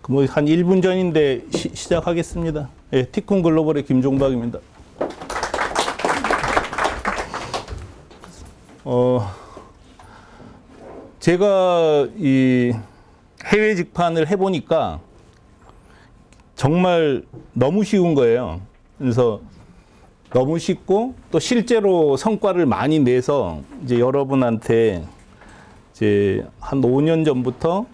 뭐 한 1분 전인데 시작하겠습니다. 예, 티쿤 글로벌의 김종박입니다. 제가 이 해외 직판을 해보니까 정말 너무 쉬운 거예요. 그래서 너무 쉽고 또 실제로 성과를 많이 내서 이제 여러분한테 이제 한 5년 전부터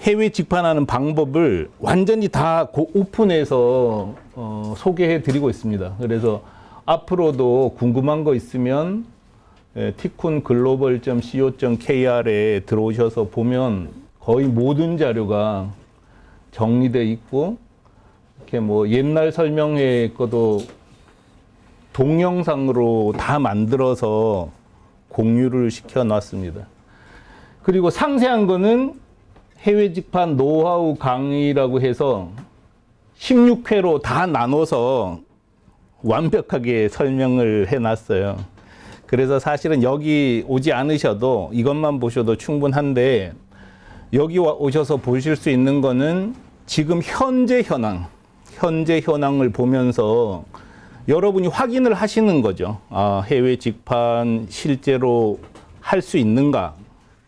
해외 직판하는 방법을 완전히 다 오픈해서 소개해 드리고 있습니다. 그래서 앞으로도 궁금한 거 있으면 티쿤 글로벌.co.kr에 들어오셔서 보면 거의 모든 자료가 정리되어 있고, 이렇게 뭐 옛날 설명회 거도 동영상으로 다 만들어서 공유를 시켜 놨습니다. 그리고 상세한 거는 해외 직판 노하우 강의라고 해서 16회로 다 나눠서 완벽하게 설명을 해 놨어요. 그래서 사실은 여기 오지 않으셔도 이것만 보셔도 충분한데, 여기 오셔서 보실 수 있는 거는 지금 현재 현황을 보면서 여러분이 확인을 하시는 거죠. 아, 해외 직판 실제로 할 수 있는가,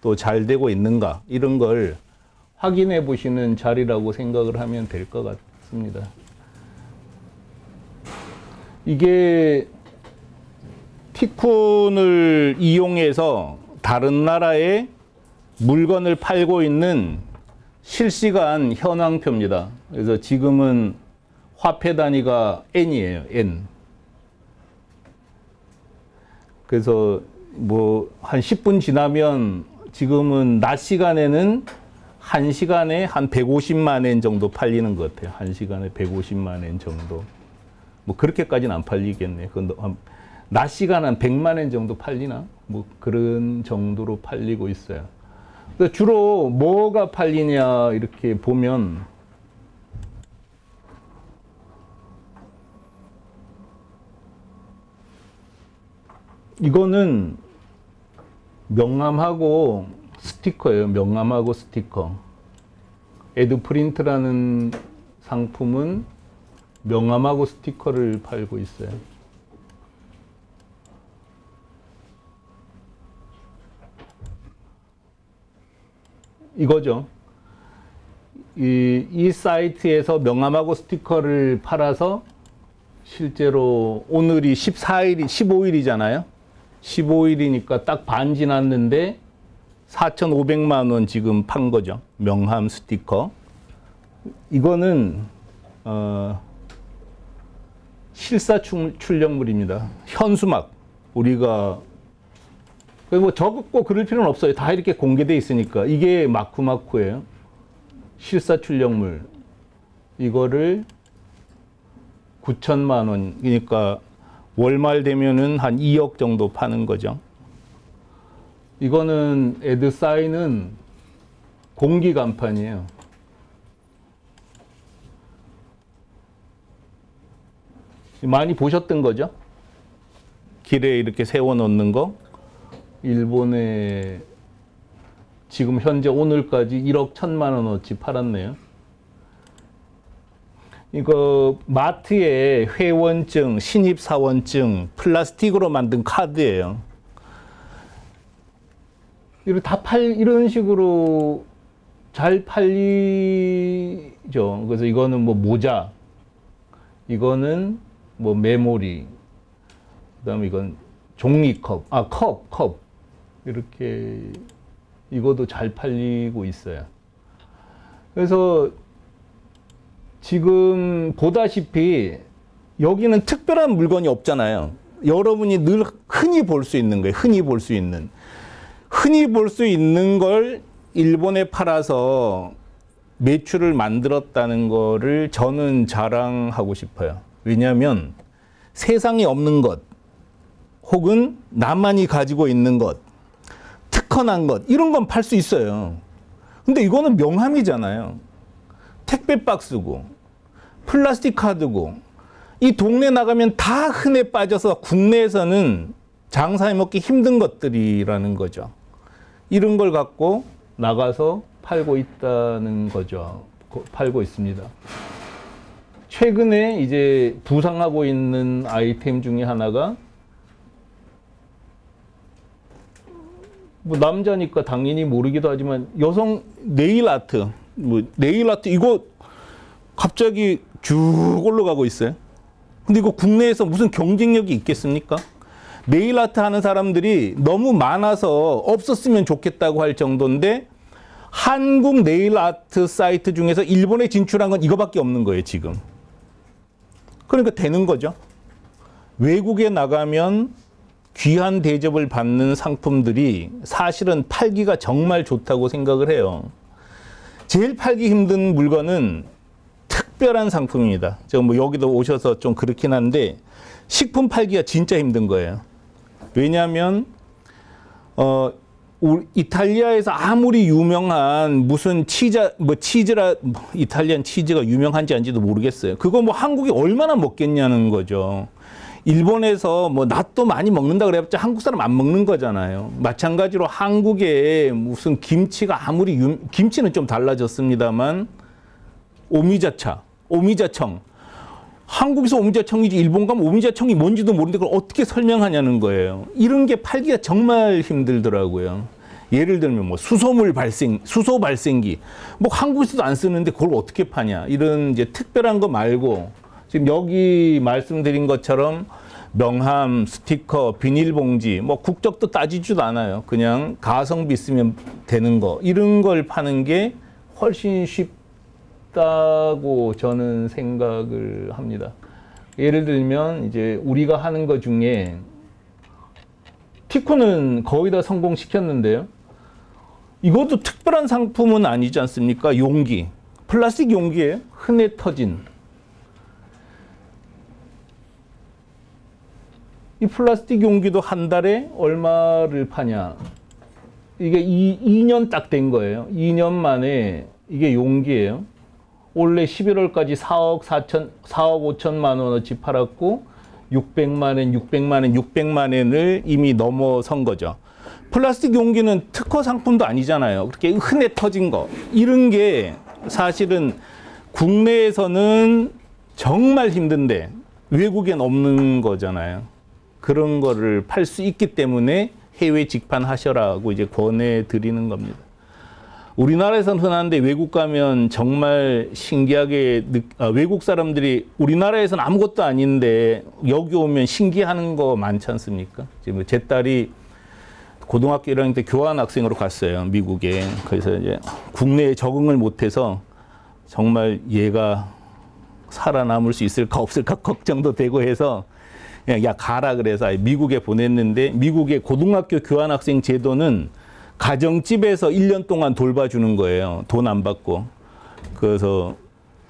또 잘 되고 있는가, 이런 걸 확인해 보시는 자리라고 생각을 하면 될 것 같습니다. 이게 티쿤을 이용해서 다른 나라에 물건을 팔고 있는 실시간 현황표입니다. 그래서 지금은 화폐 단위가 N이에요. N. 그래서 뭐 한 10분 지나면 지금은 낮 시간에는 1시간에 한 150만 엔 정도 팔리는 것 같아요. 1시간에 150만 엔 정도. 뭐 그렇게까지는 안 팔리겠네. 낮 시간 한 100만 엔 정도 팔리나? 뭐 그런 정도로 팔리고 있어요. 주로 뭐가 팔리냐 이렇게 보면 이거는 명함하고 스티커예요. 명함하고 스티커. 에드프린트라는 상품은 명함하고 스티커를 팔고 있어요. 이거죠. 이 사이트에서 명함하고 스티커를 팔아서 실제로 오늘이 15일이잖아요. 15일이니까 딱 반 지났는데 4,500만 원 지금 판 거죠. 명함 스티커. 이거는 실사 출력물입니다. 현수막. 우리가 뭐 적고 그럴 필요는 없어요. 다 이렇게 공개돼 있으니까. 이게 마쿠마쿠예요. 실사 출력물. 이거를 9천만 원. 그러니까 월말 되면은 한 2억 정도 파는 거죠. 이거는 에드사인은 공기 간판이에요. 많이 보셨던 거죠? 길에 이렇게 세워 놓는 거. 일본에 지금 현재 오늘까지 1억 1천만 원어치 팔았네요. 이거 마트에 회원증, 신입사원증, 플라스틱으로 만든 카드예요. 이런 식으로 잘 팔리죠. 그래서 이거는 뭐 모자, 이거는 뭐 메모리, 그다음에 이건 종이컵, 컵. 이렇게 이것도 잘 팔리고 있어요. 그래서 지금 보다시피 여기는 특별한 물건이 없잖아요. 여러분이 늘 흔히 볼 수 있는 거예요. 흔히 볼 수 있는 걸 일본에 팔아서 매출을 만들었다는 거를 저는 자랑하고 싶어요. 왜냐하면 세상에 없는 것, 혹은 나만이 가지고 있는 것, 특허난 것, 이런 건 팔 수 있어요. 근데 이거는 명함이잖아요. 택배 박스고, 플라스틱 카드고, 이 동네 나가면 다 흔해 빠져서 국내에서는 장사해 먹기 힘든 것들이라는 거죠. 이런 걸 갖고 나가서 팔고 있다는 거죠. 팔고 있습니다. 최근에 이제 부상하고 있는 아이템 중에 하나가 뭐 남자니까 당연히 모르기도 하지만 여성 네일 아트, 뭐 네일 아트 이거 갑자기 쭉 올라가고 있어요. 근데 이거 국내에서 무슨 경쟁력이 있겠습니까? 네일 아트 하는 사람들이 너무 많아서 없었으면 좋겠다고 할 정도인데 한국 네일 아트 사이트 중에서 일본에 진출한 건 이거밖에 없는 거예요, 지금. 그러니까 되는 거죠. 외국에 나가면 귀한 대접을 받는 상품들이 사실은 팔기가 정말 좋다고 생각을 해요. 제일 팔기 힘든 물건은 특별한 상품입니다. 제가 뭐 여기도 오셔서 좀 그렇긴 한데 식품 팔기가 진짜 힘든 거예요. 왜냐하면 이탈리아에서 아무리 유명한 무슨 이탈리안 치즈가 유명한지 아닌지도 모르겠어요. 그거 뭐 한국이 얼마나 먹겠냐는 거죠. 일본에서 뭐 낫또 많이 먹는다 그래봤자 한국 사람 안 먹는 거잖아요. 마찬가지로 한국에 무슨 김치가 아무리 김치는 좀 달라졌습니다만 오미자청. 한국에서 오미자청이지 일본 가면 오미자청이 뭔지도 모르는데 그걸 어떻게 설명하냐는 거예요. 이런 게 팔기가 정말 힘들더라고요. 예를 들면 뭐 수소 발생기. 뭐 한국에서도 안 쓰는데 그걸 어떻게 파냐. 이런 이제 특별한 거 말고 지금 여기 말씀드린 것처럼 명함, 스티커, 비닐봉지, 뭐 국적도 따지지도 않아요. 그냥 가성비 있으면 되는 거. 이런 걸 파는 게 훨씬 쉽다고 저는 생각을 합니다. 예를 들면 이제 우리가 하는 것 중에 티코는 거의 다 성공시켰는데요. 이것도 특별한 상품은 아니지 않습니까? 용기. 플라스틱 용기예요. 흔해 터진. 이 플라스틱 용기도 한 달에 얼마를 파냐. 이게 2년 딱 된 거예요. 2년 만에 이게 용기예요. 올해 11월까지 4억 5천만 원어치 팔았고 600만 원을 이미 넘어선 거죠. 플라스틱 용기는 특허 상품도 아니잖아요. 그렇게 흔해 터진 거. 이런 게 사실은 국내에서는 정말 힘든데 외국엔 없는 거잖아요. 그런 거를 팔 수 있기 때문에 해외 직판하셔라고 이제 권해드리는 겁니다. 우리나라에서는 흔한데 외국 가면 정말 신기하게 외국 사람들이 우리나라에서는 아무것도 아닌데 여기 오면 신기하는 거 많지 않습니까? 지금 제 딸이 고등학교 1학년 때 교환학생으로 갔어요, 미국에. 그래서 이제 국내에 적응을 못해서 정말 얘가 살아남을 수 있을까 없을까 걱정도 되고 해서 그냥 야 가라 그래서 미국에 보냈는데 미국의 고등학교 교환학생 제도는 가정집에서 1년 동안 돌봐주는 거예요. 돈 안 받고. 그래서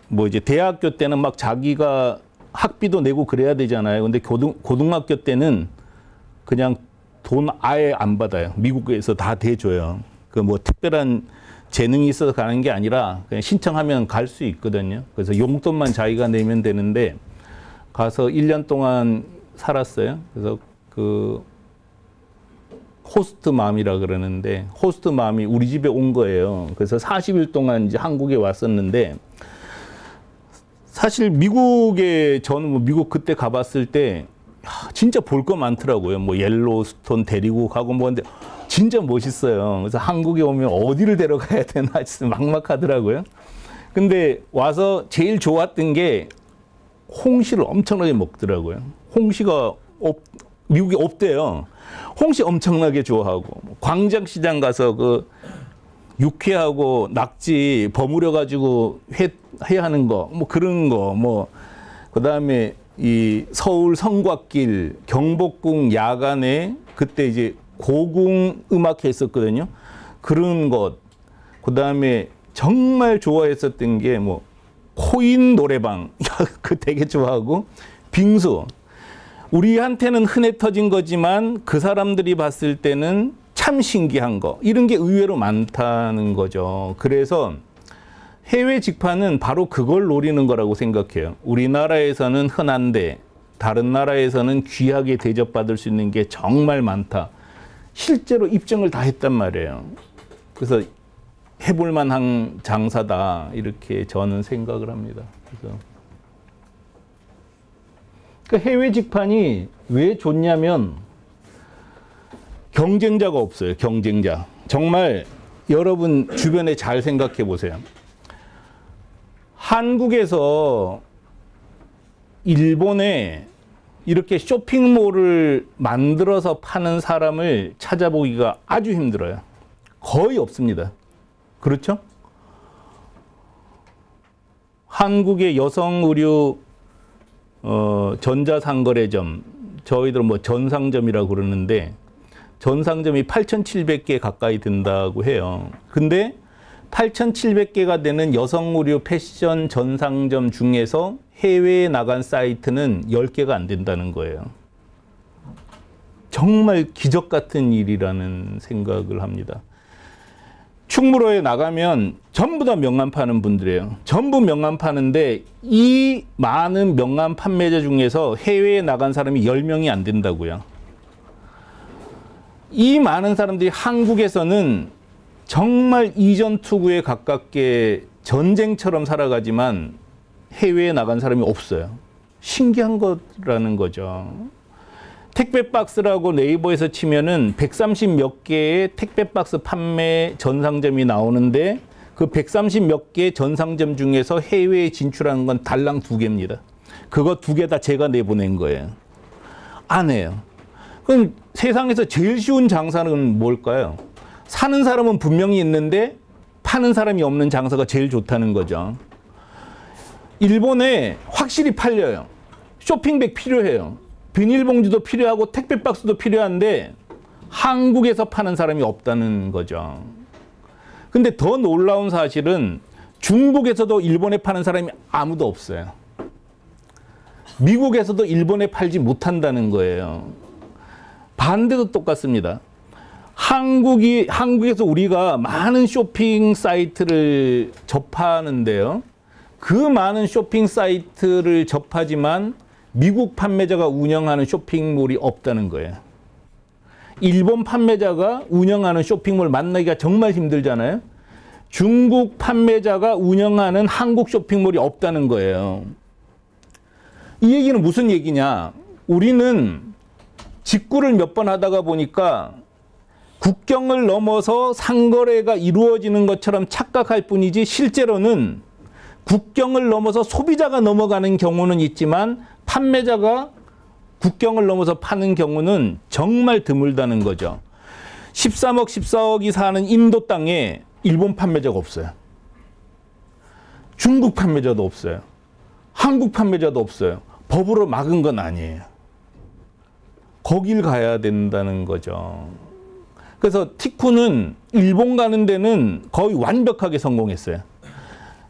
뭐 이제 대학교 때는 막 자기가 학비도 내고 그래야 되잖아요. 근데 고등학교 때는 그냥 돈 아예 안 받아요. 미국에서 다 대줘요. 그 뭐 특별한 재능이 있어서 가는 게 아니라 그냥 신청하면 갈 수 있거든요. 그래서 용돈만 자기가 내면 되는데 가서 1년 동안 살았어요. 그래서 그 호스트맘이라 그러는데 호스트맘이 우리 집에 온 거예요. 그래서 40일 동안 이제 한국에 왔었는데 사실 미국에 저는 뭐 미국 그때 가봤을 때 진짜 볼 거 많더라고요. 뭐 옐로스톤 데리고 가고 뭐 근데 진짜 멋있어요. 그래서 한국에 오면 어디를 데려가야 되나 진짜 막막하더라고요. 근데 와서 제일 좋았던 게 홍시를 엄청나게 먹더라고요. 홍시가 미국에 없대요. 홍시 엄청나게 좋아하고 광장시장 가서 그 육회하고 낙지 버무려 가지고 회 하는 거 뭐 그런 거 뭐 그다음에 이 서울 성곽길 경복궁 야간에 그때 이제 고궁 음악회 했었거든요. 그런 것 그다음에 정말 좋아했었던 게 뭐 코인 노래방 그 되게 좋아하고 빙수 우리한테는 흔해 터진 거지만 그 사람들이 봤을 때는 참 신기한 거 이런 게 의외로 많다는 거죠. 그래서 해외 직판은 바로 그걸 노리는 거라고 생각해요. 우리나라에서는 흔한데 다른 나라에서는 귀하게 대접받을 수 있는 게 정말 많다. 실제로 입증을 다 했단 말이에요. 그래서 해볼 만한 장사다 이렇게 저는 생각을 합니다. 그래서 그 해외 직판이 왜 좋냐면 경쟁자가 없어요. 경쟁자. 정말 여러분 주변에 잘 생각해 보세요. 한국에서 일본에 이렇게 쇼핑몰을 만들어서 파는 사람을 찾아보기가 아주 힘들어요. 거의 없습니다. 그렇죠? 한국의 여성 의류 전자상거래점, 저희들 뭐 전상점이라고 그러는데 전상점이 8,700개 가까이 된다고 해요. 근데 8,700개가 되는 여성 의류 패션 전상점 중에서 해외에 나간 사이트는 10개가 안 된다는 거예요. 정말 기적 같은 일이라는 생각을 합니다. 충무로에 나가면 전부 다 명함 파는 분들이에요. 전부 명함 파는데 이 많은 명함 판매자 중에서 해외에 나간 사람이 10명이 안 된다고요. 이 많은 사람들이 한국에서는 정말 이전 투구에 가깝게 전쟁처럼 살아가지만 해외에 나간 사람이 없어요. 신기한 거라는 거죠. 택배 박스라고 네이버에서 치면은 130 몇 개의 택배 박스 판매 전상점이 나오는데 그 130 몇 개의 전상점 중에서 해외에 진출하는 건 달랑 2개입니다. 그거 2개 다 제가 내보낸 거예요. 안 해요. 그럼 세상에서 제일 쉬운 장사는 뭘까요? 사는 사람은 분명히 있는데 파는 사람이 없는 장사가 제일 좋다는 거죠. 일본에 확실히 팔려요. 쇼핑백 필요해요. 비닐봉지도 필요하고 택배 박스도 필요한데 한국에서 파는 사람이 없다는 거죠. 근데 더 놀라운 사실은 중국에서도 일본에 파는 사람이 아무도 없어요. 미국에서도 일본에 팔지 못한다는 거예요. 반대도 똑같습니다. 한국에서 우리가 많은 쇼핑 사이트를 접하는데요. 그 많은 쇼핑 사이트를 접하지만 미국 판매자가 운영하는 쇼핑몰이 없다는 거예요. 일본 판매자가 운영하는 쇼핑몰 만나기가 정말 힘들잖아요. 중국 판매자가 운영하는 한국 쇼핑몰이 없다는 거예요. 이 얘기는 무슨 얘기냐? 우리는 직구를 몇 번 하다가 보니까 국경을 넘어서 상거래가 이루어지는 것처럼 착각할 뿐이지 실제로는 국경을 넘어서 소비자가 넘어가는 경우는 있지만 판매자가 국경을 넘어서 파는 경우는 정말 드물다는 거죠. 13억, 14억이 사는 인도 땅에 일본 판매자가 없어요. 중국 판매자도 없어요. 한국 판매자도 없어요. 법으로 막은 건 아니에요. 거길 가야 된다는 거죠. 그래서 티쿤은 일본 가는 데는 거의 완벽하게 성공했어요.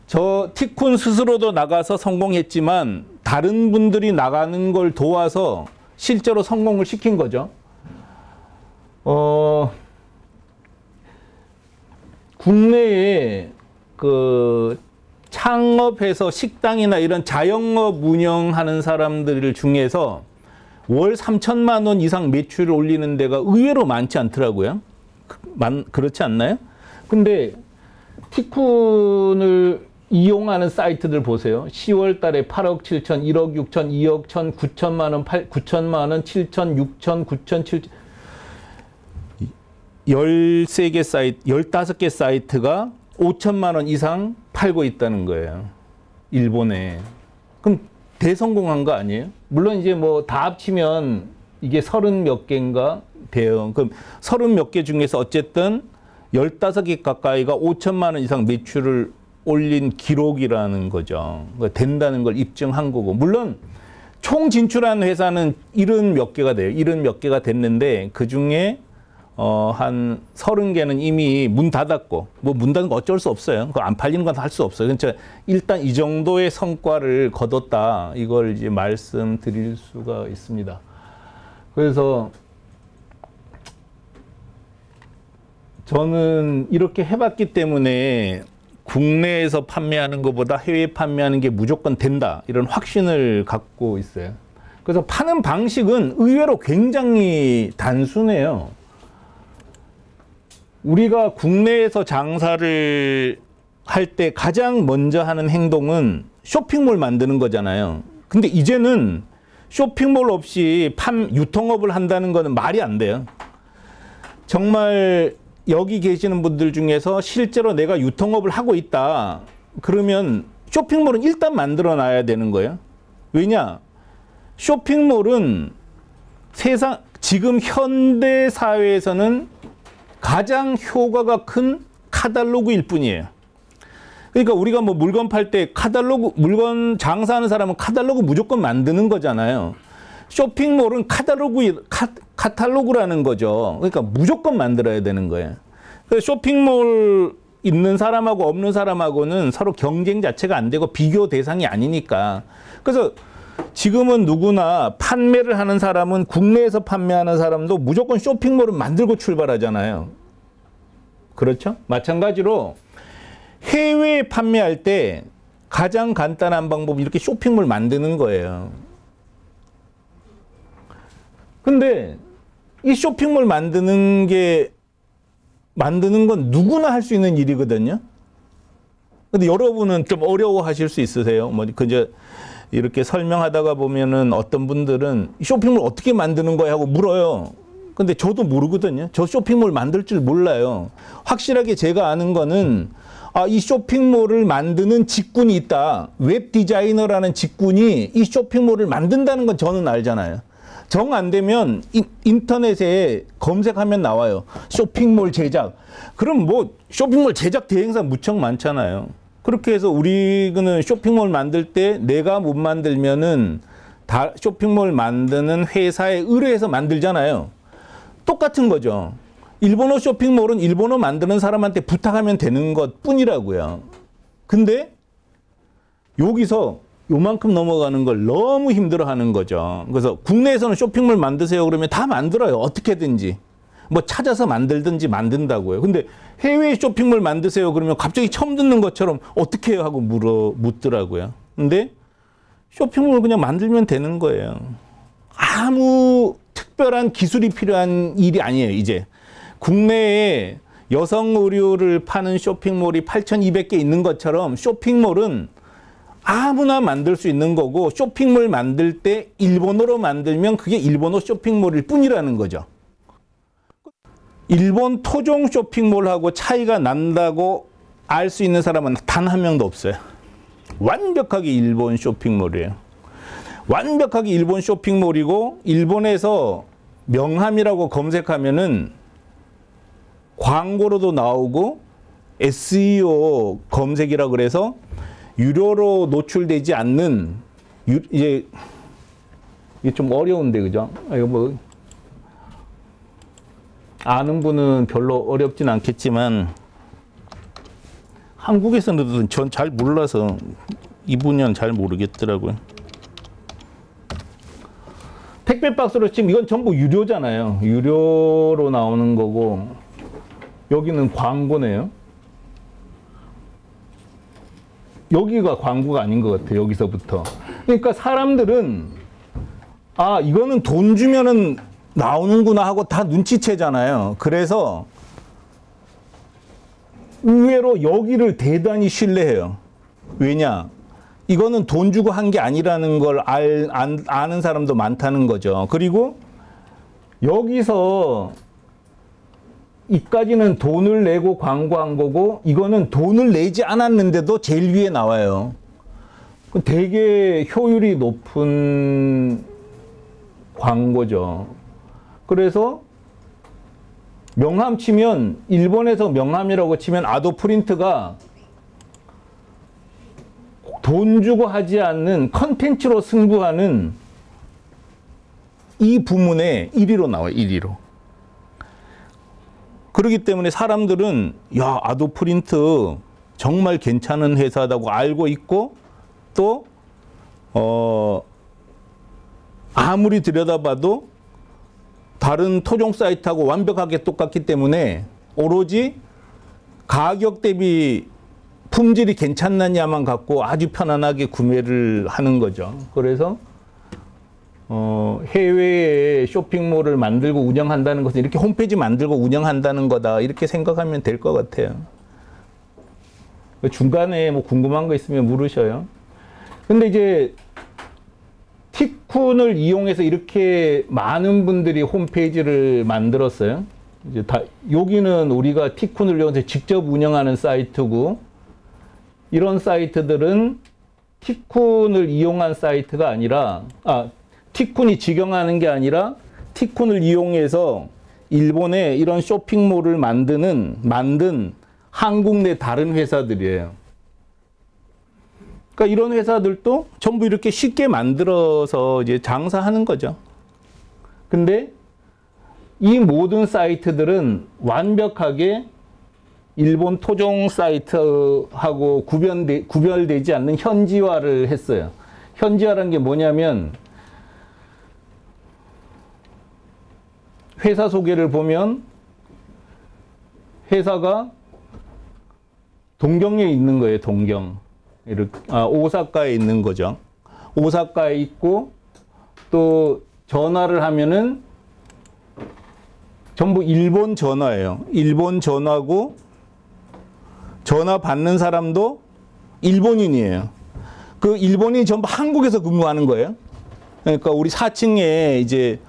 저 티쿤 스스로도 나가서 성공했지만 다른 분들이 나가는 걸 도와서 실제로 성공을 시킨 거죠. 국내에 그 창업해서 식당이나 이런 자영업 운영하는 사람들 중에서 월 3천만 원 이상 매출을 올리는 데가 의외로 많지 않더라고요. 그렇지 않나요? 근데 티쿤을 이용하는 사이트들 보세요. 10월 달에 8억 7천, 1억 6천, 2억 1천, 9천만 원, 9천만 원, 7천, 6천, 9천, 7천. 13개 사이트, 15개 사이트가 5천만 원 이상 팔고 있다는 거예요. 일본에. 그럼 대성공한 거 아니에요? 물론 이제 뭐 다 합치면 이게 30 몇 개인가 돼요. 그럼 30 몇 개 중에서 어쨌든 15개 가까이가 5천만 원 이상 매출을 올린 기록이라는 거죠. 된다는 걸 입증한 거고. 물론 총 진출한 회사는 70 몇 개가 돼요. 70 몇 개가 됐는데 그중에 한 30개는 이미 문 닫았고, 뭐 문 닫은 거 어쩔 수 없어요. 그거 안 팔리는 건 할 수 없어요. 그러니까 일단 이 정도의 성과를 거뒀다. 이걸 이제 말씀드릴 수가 있습니다. 그래서 저는 이렇게 해봤기 때문에 국내에서 판매하는 것보다 해외 판매하는 게 무조건 된다. 이런 확신을 갖고 있어요. 그래서 파는 방식은 의외로 굉장히 단순해요. 우리가 국내에서 장사를 할 때 가장 먼저 하는 행동은 쇼핑몰 만드는 거잖아요. 근데 이제는 쇼핑몰 없이 유통업을 한다는 거는 말이 안 돼요. 정말 여기 계시는 분들 중에서 실제로 내가 유통업을 하고 있다. 그러면 쇼핑몰은 일단 만들어 놔야 되는 거예요. 왜냐? 쇼핑몰은 지금 현대 사회에서는 가장 효과가 큰 카탈로그일 뿐이에요. 그러니까 우리가 뭐 물건 팔 때 물건 장사하는 사람은 카탈로그 무조건 만드는 거잖아요. 쇼핑몰은 카탈로그라는 거죠. 그러니까 무조건 만들어야 되는 거예요. 그래서 쇼핑몰 있는 사람하고 없는 사람하고는 서로 경쟁 자체가 안 되고 비교 대상이 아니니까. 그래서 지금은 누구나 판매를 하는 사람은 국내에서 판매하는 사람도 무조건 쇼핑몰을 만들고 출발하잖아요. 그렇죠? 마찬가지로 해외에 판매할 때 가장 간단한 방법이 이렇게 쇼핑몰 만드는 거예요. 근데 이 쇼핑몰 만드는 건 누구나 할 수 있는 일이거든요. 근데 여러분은 좀 어려워하실 수 있으세요. 뭐 그저 이렇게 설명하다가 보면은 어떤 분들은 쇼핑몰 어떻게 만드는 거야 하고 물어요. 근데 저도 모르거든요. 저 쇼핑몰 만들 줄 몰라요. 확실하게 제가 아는 거는 이 쇼핑몰을 만드는 직군이 있다. 웹 디자이너라는 직군이 이 쇼핑몰을 만든다는 건 저는 알잖아요. 정 안 되면 인터넷에 검색하면 나와요. 쇼핑몰 제작. 그럼 뭐 쇼핑몰 제작 대행사 무척 많잖아요. 그렇게 해서 우리는 쇼핑몰 만들 때 내가 못 만들면은 쇼핑몰 만드는 회사에 의뢰해서 만들잖아요. 똑같은 거죠. 일본어 쇼핑몰은 일본어 만드는 사람한테 부탁하면 되는 것 뿐이라고요. 근데 여기서 요만큼 넘어가는 걸 너무 힘들어 하는 거죠. 그래서 국내에서는 쇼핑몰 만드세요 그러면 다 만들어요. 어떻게든지. 뭐 찾아서 만들든지 만든다고요. 근데 해외 쇼핑몰 만드세요 그러면 갑자기 처음 듣는 것처럼 어떻게 해요 하고 묻더라고요. 근데 쇼핑몰 그냥 만들면 되는 거예요. 아무 특별한 기술이 필요한 일이 아니에요, 이제. 국내에 여성 의류를 파는 쇼핑몰이 8,200개 있는 것처럼 쇼핑몰은 아무나 만들 수 있는 거고, 쇼핑몰 만들 때 일본어로 만들면 그게 일본어 쇼핑몰일 뿐이라는 거죠. 일본 토종 쇼핑몰하고 차이가 난다고 알 수 있는 사람은 단 한 명도 없어요. 완벽하게 일본 쇼핑몰이에요. 완벽하게 일본 쇼핑몰이고, 일본에서 명함이라고 검색하면은 광고로도 나오고 SEO 검색이라 그래서 유료로 노출되지 않는, 이게 좀 어려운데, 그죠? 이거 뭐 아는 분은 별로 어렵진 않겠지만 한국에서는 전 잘 몰라서 이 분야는 잘 모르겠더라고요. 택배 박스로 지금 이건 전부 유료잖아요. 유료로 나오는 거고, 여기는 광고네요. 여기가 광고가 아닌 것 같아요. 여기서부터. 그러니까 사람들은 이거는 돈 주면은 나오는구나 하고 다 눈치채잖아요. 그래서 의외로 여기를 대단히 신뢰해요. 왜냐? 이거는 돈 주고 한 게 아니라는 걸 아는 사람도 많다는 거죠. 그리고 여기서 이까지는 돈을 내고 광고한 거고, 이거는 돈을 내지 않았는데도 제일 위에 나와요. 되게 효율이 높은 광고죠. 그래서 명함 치면, 일본에서 명함이라고 치면 아도프린트가 돈 주고 하지 않는 컨텐츠로 승부하는 이 부문에 1위로 나와요. 1위로. 그렇기 때문에 사람들은 야, 아도프린트 정말 괜찮은 회사다고 알고 있고, 또 아무리 들여다봐도 다른 토종 사이트하고 완벽하게 똑같기 때문에 오로지 가격 대비 품질이 괜찮느냐만 갖고 아주 편안하게 구매를 하는 거죠. 그래서 해외에 쇼핑몰을 만들고 운영한다는 것은 이렇게 홈페이지 만들고 운영한다는 거다. 이렇게 생각하면 될 것 같아요. 중간에 뭐 궁금한 거 있으면 물으셔요. 근데 이제 티쿤을 이용해서 이렇게 많은 분들이 홈페이지를 만들었어요. 이제 여기는 우리가 티쿤을 이용해서 직접 운영하는 사이트고, 이런 사이트들은 티쿤을 이용한 사이트가 아니라, 티쿤이 직영하는 게 아니라 티쿤을 이용해서 일본에 이런 쇼핑몰을 만든 한국 내 다른 회사들이에요. 그러니까 이런 회사들도 전부 이렇게 쉽게 만들어서 이제 장사하는 거죠. 근데 이 모든 사이트들은 완벽하게 일본 토종 사이트하고 구별되지 않는 현지화를 했어요. 현지화라는 게 뭐냐면, 회사 소개를 보면 회사가 동경에 있는 거예요. 동경. 오사카에 있는 거죠. 오사카에 있고, 또 전화를 하면은 전부 일본 전화예요. 일본 전화고, 전화 받는 사람도 일본인이에요. 그 일본인이 전부 한국에서 근무하는 거예요. 그러니까 우리 4층에 이제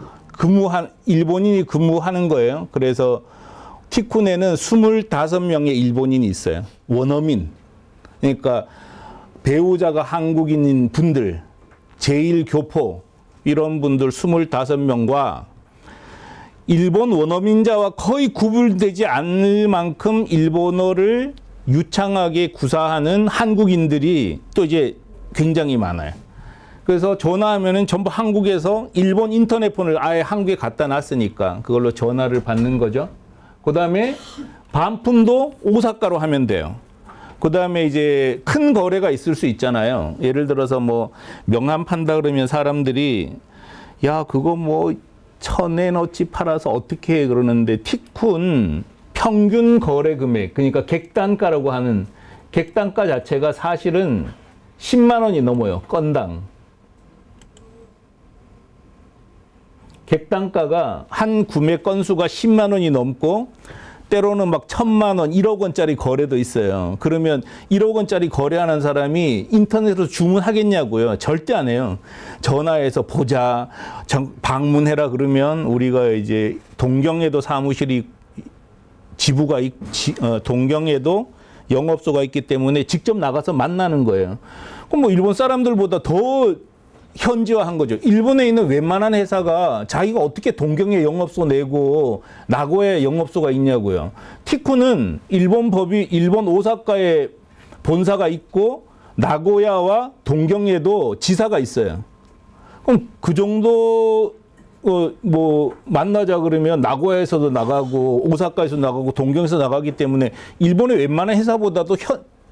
일본인이 근무하는 거예요. 그래서 티쿤에는 25명의 일본인이 있어요. 원어민. 그러니까 배우자가 한국인인 분들, 제1교포, 이런 분들 25명과 일본 원어민자와 거의 구분되지 않을 만큼 일본어를 유창하게 구사하는 한국인들이 또 이제 굉장히 많아요. 그래서 전화하면은 전부 한국에서 일본 인터넷폰을 아예 한국에 갖다 놨으니까 그걸로 전화를 받는 거죠. 그 다음에 반품도 오사카로 하면 돼요. 그 다음에 이제 큰 거래가 있을 수 있잖아요. 예를 들어서 뭐 명함 판다 그러면 사람들이 야, 그거 뭐 1,000엔어치 팔아서 어떻게 해 그러는데, 티쿤 평균 거래 금액, 그러니까 객단가라고 하는 객단가 자체가 사실은 10만 원이 넘어요. 건당. 객단가가 한 구매 건수가 10만 원이 넘고, 때로는 막 1,000만 원, 1억 원짜리 거래도 있어요. 그러면 1억 원짜리 거래하는 사람이 인터넷으로 주문하겠냐고요. 절대 안 해요. 전화해서 보자, 방문해라 그러면 우리가 이제 동경에도 사무실이, 지부가, 동경에도 영업소가 있기 때문에 직접 나가서 만나는 거예요. 그럼 뭐 일본 사람들보다 더 현지화한 거죠. 일본에 있는 웬만한 회사가 자기가 어떻게 동경에 영업소 내고 나고야에 영업소가 있냐고요. 티쿤은 일본 오사카에 본사가 있고 나고야와 동경에도 지사가 있어요. 그럼 그 정도 뭐 만나자 그러면 나고야에서도 나가고 오사카에서 나가고 동경에서 나가기 때문에 일본의 웬만한 회사보다도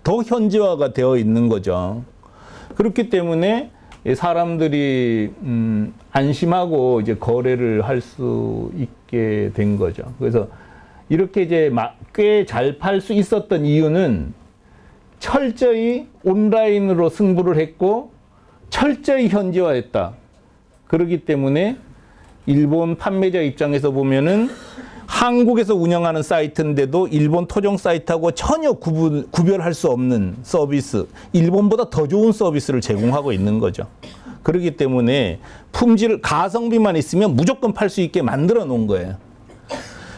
더 현지화가 되어 있는 거죠. 그렇기 때문에 사람들이 안심하고 이제 거래를 할 수 있게 된 거죠. 그래서 이렇게 이제 꽤 잘 팔 수 있었던 이유는 철저히 온라인으로 승부를 했고 철저히 현지화했다. 그렇기 때문에 일본 판매자 입장에서 보면은 한국에서 운영하는 사이트인데도 일본 토종 사이트하고 전혀 구별할 수 없는 서비스, 일본보다 더 좋은 서비스를 제공하고 있는 거죠. 그렇기 때문에 품질, 가성비만 있으면 무조건 팔 수 있게 만들어 놓은 거예요.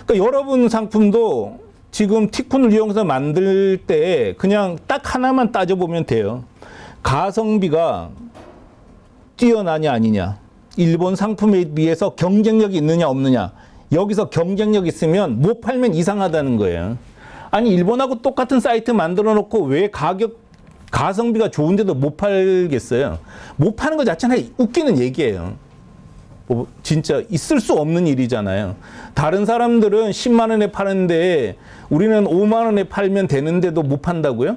그러니까 여러분 상품도 지금 티쿤을 이용해서 만들 때 그냥 딱 하나만 따져보면 돼요. 가성비가 뛰어나냐 아니냐, 일본 상품에 비해서 경쟁력이 있느냐 없느냐. 여기서 경쟁력 있으면 못 팔면 이상하다는 거예요. 아니 일본하고 똑같은 사이트 만들어 놓고 왜 가성비가 좋은데도 못 팔겠어요? 못 파는 것 자체는 웃기는 얘기예요. 뭐 진짜 있을 수 없는 일이잖아요. 다른 사람들은 10만 원에 파는데 우리는 5만 원에 팔면 되는데도 못 판다고요?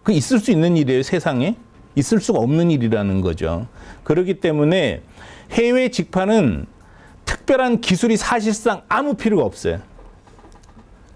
그 있을 수 있는 일이에요, 세상에? 있을 수가 없는 일이라는 거죠. 그렇기 때문에 해외 직판은 특별한 기술이 사실상 아무 필요가 없어요.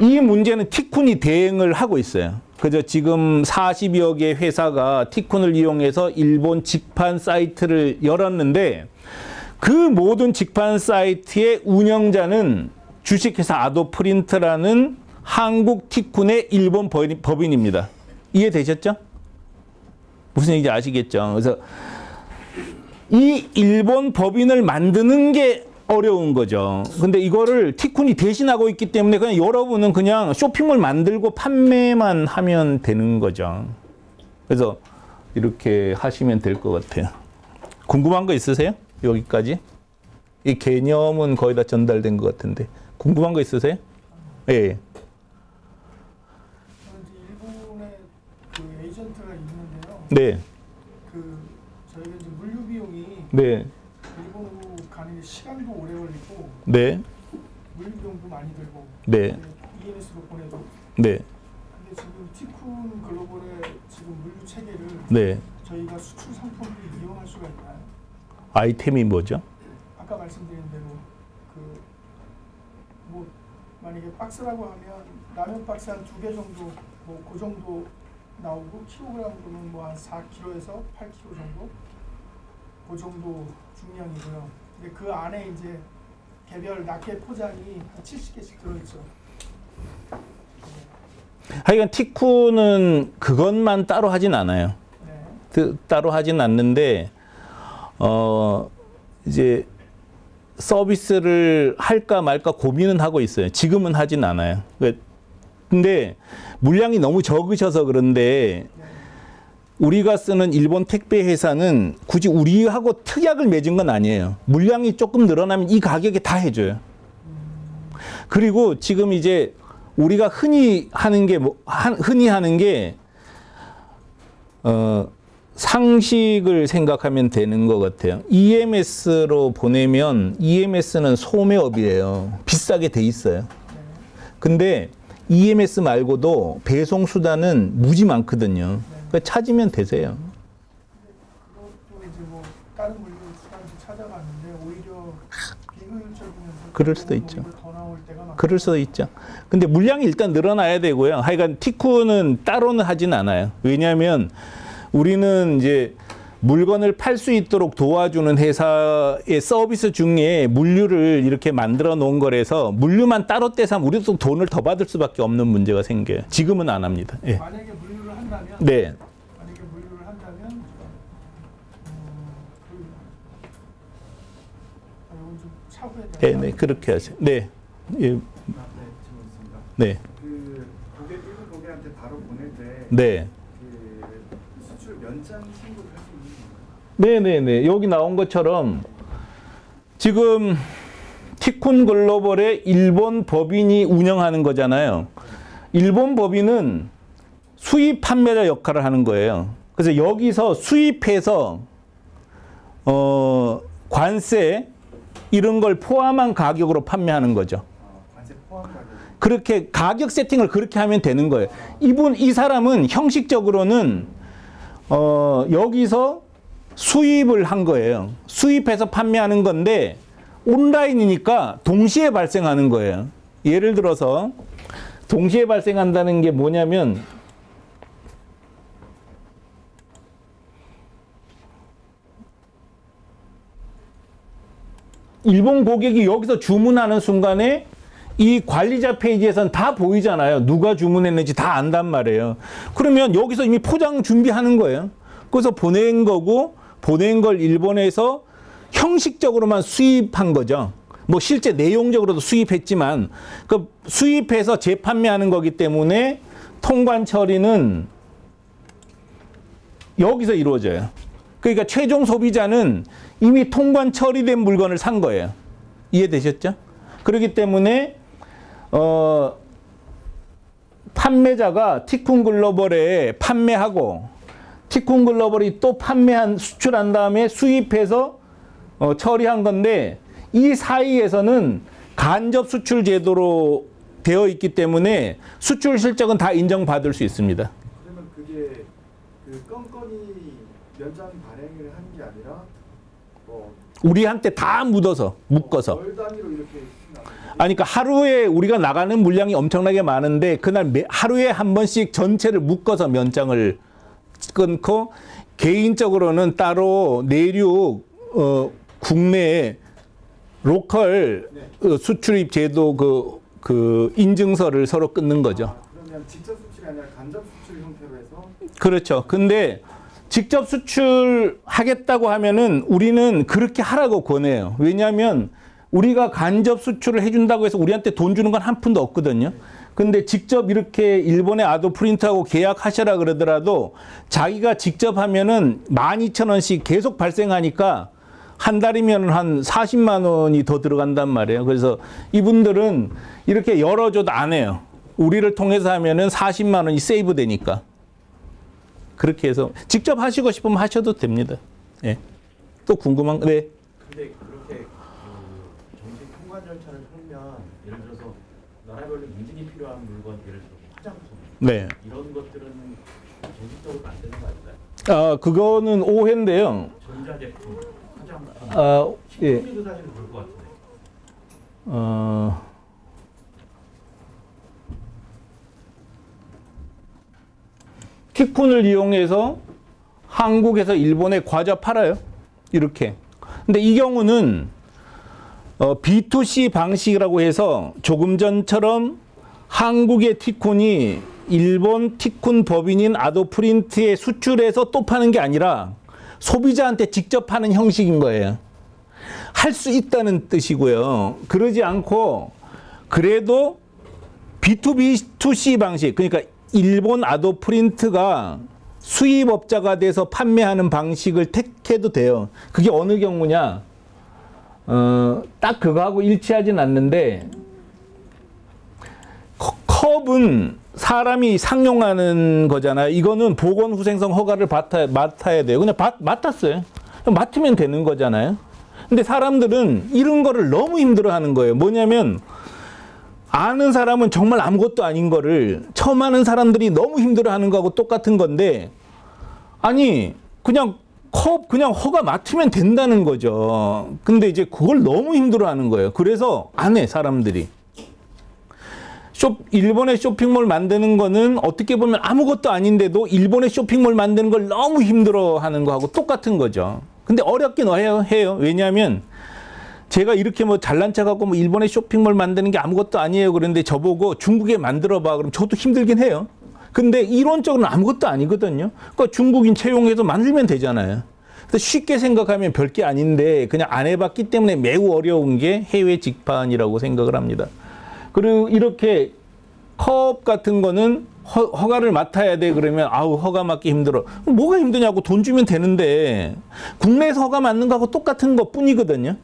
이 문제는 티쿤이 대응을 하고 있어요. 그죠? 지금 40여 개 회사가 티쿤을 이용해서 일본 직판 사이트를 열었는데 그 모든 직판 사이트의 운영자는 주식회사 아도프린트라는 한국 티쿤의 일본 법인입니다. 이해되셨죠? 무슨 얘기인지 아시겠죠? 그래서 이 일본 법인을 만드는 게 어려운 거죠. 근데 이거를 티쿤이 대신하고 있기 때문에 그냥 여러분은 그냥 쇼핑몰 만들고 판매만 하면 되는 거죠. 그래서 이렇게 하시면 될 것 같아요. 궁금한 거 있으세요? 여기까지? 이 개념은 거의 다 전달된 것 같은데. 궁금한 거 있으세요? 예. 일본에 그 에이전트가 있는데요. 네. 그 저희가 이제 물류 비용이 네. 일본으로 가는 게 시간도 오래 걸리고 네. 물류 비용도 많이 들고 네. EMS로 보내도. 네. 근데 지금 티쿤 글로벌의 지금 물류 체계를 네. 저희가 수출 상품으로 이용할 수가 있나요? 아이템이 뭐죠? 아까 말씀드린 대로 그 뭐 만약에 박스라고 하면 라면 박스 한 2개 정도 뭐 그 정도 나오고 킬로그램으로는 뭐 한 4kg에서 8kg 정도 그 정도 중량이고요. 근데 그 안에 이제 개별 낱개 포장이 한 70개씩 들어있죠. 하여간 티쿤은 그것만 따로 하진 않아요. 네. 따로 하진 않는데 이제 서비스를 할까 말까 고민은 하고 있어요. 지금은 하진 않아요. 근데 물량이 너무 적으셔서 그런데 우리가 쓰는 일본 택배 회사는 굳이 우리하고 특약을 맺은 건 아니에요. 물량이 조금 늘어나면 이 가격에 다 해줘요. 그리고 지금 이제 우리가 흔히 하는 게 상식을 생각하면 되는 것 같아요. EMS로 보내면 EMS는 소매업이에요. 비싸게 돼 있어요. 근데 EMS 말고도 배송 수단은 무지 많거든요. 찾으면 되세요. 그것도 이제 뭐 다른 물류 수단지 찾아봤는데 오히려 비효율적이면서 그럴 수도 있죠. 더 나올 때가 많아요. 그럴 수도 있죠. 근데 물량이 일단 늘어나야 되고요. 하여간 티쿤은 따로는 하진 않아요. 왜냐하면 우리는 이제 물건을 팔 수 있도록 도와주는 회사의 서비스 중에 물류를 이렇게 만들어 놓은 거라서 물류만 따로 떼서 우리도 돈을 더 받을 수밖에 없는 문제가 생겨요. 지금은 안 합니다. 예. 만약에 물류를 한다면 네. 만약에 물류를 한다면 이건 좀 차후에 네, 네, 그렇게 하세요. 네. 예. 질문 있습니다. 네. 그 일본 고객한테 바로 보낼 때 네. 그 수출 연장 신고를 할 수 있는 건가요? 네네네. 여기 나온 것처럼 지금 티쿤 글로벌의 일본 법인이 운영하는 거잖아요. 일본 법인은 수입 판매자 역할을 하는 거예요. 그래서 여기서 수입해서 관세 이런 걸 포함한 가격으로 판매하는 거죠. 관세 포함 가격. 그렇게 가격 세팅을 그렇게 하면 되는 거예요. 이 사람은 형식적으로는 여기서 수입을 한 거예요. 수입해서 판매하는 건데 온라인이니까 동시에 발생하는 거예요. 예를 들어서 동시에 발생한다는 게 뭐냐면 일본 고객이 여기서 주문하는 순간에 이 관리자 페이지에선 다 보이잖아요. 누가 주문했는지 다 안단 말이에요. 그러면 여기서 이미 포장 준비하는 거예요. 그래서 보낸 거고 보낸 걸 일본에서 형식적으로만 수입한 거죠. 뭐 실제 내용적으로도 수입했지만 그 수입해서 재판매하는 거기 때문에 통관 처리는 여기서 이루어져요. 그러니까 최종 소비자는 이미 통관 처리된 물건을 산 거예요. 이해되셨죠? 그렇기 때문에 판매자가 티쿤 글로벌에 판매하고 티쿤 글로벌이 또 수출한 다음에 수입해서 처리한 건데 이 사이에서는 간접 수출 제도로 되어 있기 때문에 수출 실적은 다 인정받을 수 있습니다. 그러면 그게 그 건건이 연장 발행을 하는 게 아니라 뭐 우리한테 다 묶어서 월 단위로 이렇게 나가는 아니, 그러니까 하루에 우리가 나가는 물량이 엄청나게 많은데 그날 하루에 한 번씩 전체를 묶어서 면장을 끊고 개인적으로는 따로 내륙 국내에 로컬 수출입 제도 그 인증서를 서로 끊는 거죠. 그러면 직접 수출이 아니라 간접 수출 형태로 해서 그렇죠. 근데 직접 수출하겠다고 하면은 우리는 그렇게 하라고 권해요. 왜냐하면 우리가 간접 수출을 해준다고 해서 우리한테 돈 주는 건 한 푼도 없거든요. 근데 직접 이렇게 일본의 아도프린트하고 계약하셔라 그러더라도 자기가 직접 하면은 12,000원씩 계속 발생하니까 한 달이면 한 40만 원이 더 들어간단 말이에요. 그래서 이분들은 이렇게 열어줘도 안 해요. 우리를 통해서 하면은 40만 원이 세이브 되니까. 그렇게 해서 직접 하시고 싶으면 하셔도 됩니다. 예. 또 궁금한 거? 네. 근데 그렇게 정식 통관 절차를 풀면 예를 들어서 나라별로 인증이 필요한 물건, 예를 들어 화장품 네. 이런 것들은 정식적으로 안 되는 거 아닌가요? 그거는 오해인데요. 전자제품, 화장품, 예. 식품도 사실 그럴 것 같은데. 티쿤을 이용해서 한국에서 일본에 과자 팔아요. 이렇게. 근데 이 경우는 B2C 방식이라고 해서 조금 전처럼 한국의 티쿤이 일본 티쿤 법인인 아도프린트에 수출해서 또 파는 게 아니라 소비자한테 직접 파는 형식인 거예요. 할 수 있다는 뜻이고요. 그러지 않고 그래도 B2B2C 방식, 그러니까 일본 아도프린트가 수입업자가 돼서 판매하는 방식을 택해도 돼요. 그게 어느 경우냐? 딱 그거하고 일치하진 않는데 컵은 사람이 상용하는 거잖아요. 이거는 보건후생성 허가를 맡아야 돼요. 그냥 맡았어요. 맡으면 되는 거잖아요. 근데 사람들은 이런 거를 너무 힘들어하는 거예요. 뭐냐면 아는 사람은 정말 아무것도 아닌 거를 처음 아는 사람들이 너무 힘들어하는 거하고 똑같은 건데, 아니 그냥 컵 그냥 허가 맡으면 된다는 거죠. 근데 이제 그걸 너무 힘들어하는 거예요. 그래서 안 해, 사람들이. 일본의 쇼핑몰 만드는 거는 어떻게 보면 아무것도 아닌데도 일본의 쇼핑몰 만드는 걸 너무 힘들어하는 거하고 똑같은 거죠. 근데 어렵긴 해요. 왜냐하면 제가 이렇게 뭐 잘난 척하고 뭐 일본의 쇼핑몰 만드는 게 아무것도 아니에요. 그런데 저보고 중국에 만들어봐. 그럼 저도 힘들긴 해요. 근데 이론적으로는 아무것도 아니거든요. 그러니까 중국인 채용해서 만들면 되잖아요. 그래서 쉽게 생각하면 별게 아닌데 그냥 안 해봤기 때문에 매우 어려운 게 해외 직판이라고 생각을 합니다. 그리고 이렇게 컵 같은 거는 허가를 맡아야 돼. 그러면 아우 허가 맡기 힘들어. 뭐가 힘드냐고, 돈 주면 되는데. 국내에서 허가 맡는 거하고 똑같은 것 뿐이거든요.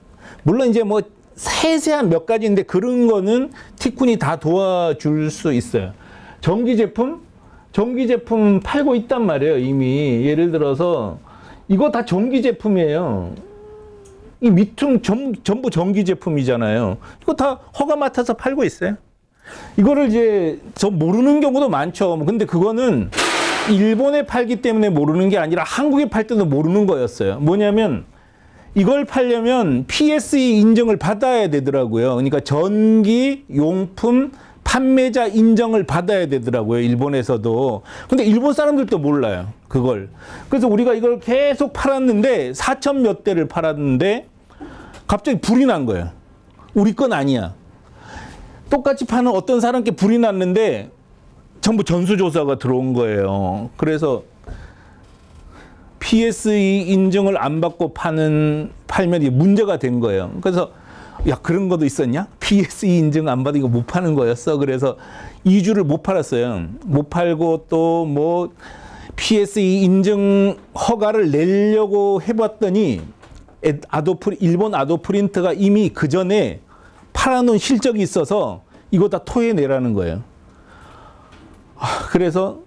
물론 이제 뭐 세세한 몇 가지인데 그런 거는 티쿤이 다 도와줄 수 있어요. 전기 제품 팔고 있단 말이에요. 이미 예를 들어서 이거 다 전기 제품이에요. 이 밑은 전부 전기 제품이잖아요. 이거 다 허가 맡아서 팔고 있어요. 이거를 이제 저 모르는 경우도 많죠. 근데 그거는 일본에 팔기 때문에 모르는 게 아니라 한국에 팔 때도 모르는 거였어요. 뭐냐면 이걸 팔려면 PSE 인증을 받아야 되더라고요. 그러니까 전기 용품 판매자 인정을 받아야 되더라고요. 일본에서도. 근데 일본 사람들도 몰라요. 그걸. 그래서 우리가 이걸 계속 팔았는데 4천 몇 대를 팔았는데 갑자기 불이 난 거예요. 우리 건 아니야. 똑같이 파는 어떤 사람께 불이 났는데 전부 전수조사가 들어온 거예요. 그래서 PSE 인증을 안 받고 팔면 이게 문제가 된 거예요. 그래서 야, 그런 것도 있었냐? PSE 인증 안 받으니까 못 파는 거였어. 그래서 2주를 못 팔았어요. 못 팔고 또 뭐 PSE 인증 허가를 내려고 해봤더니 일본 아도프린트가 이미 그 전에 팔아놓은 실적이 있어서 이거 다 토해내라는 거예요. 그래서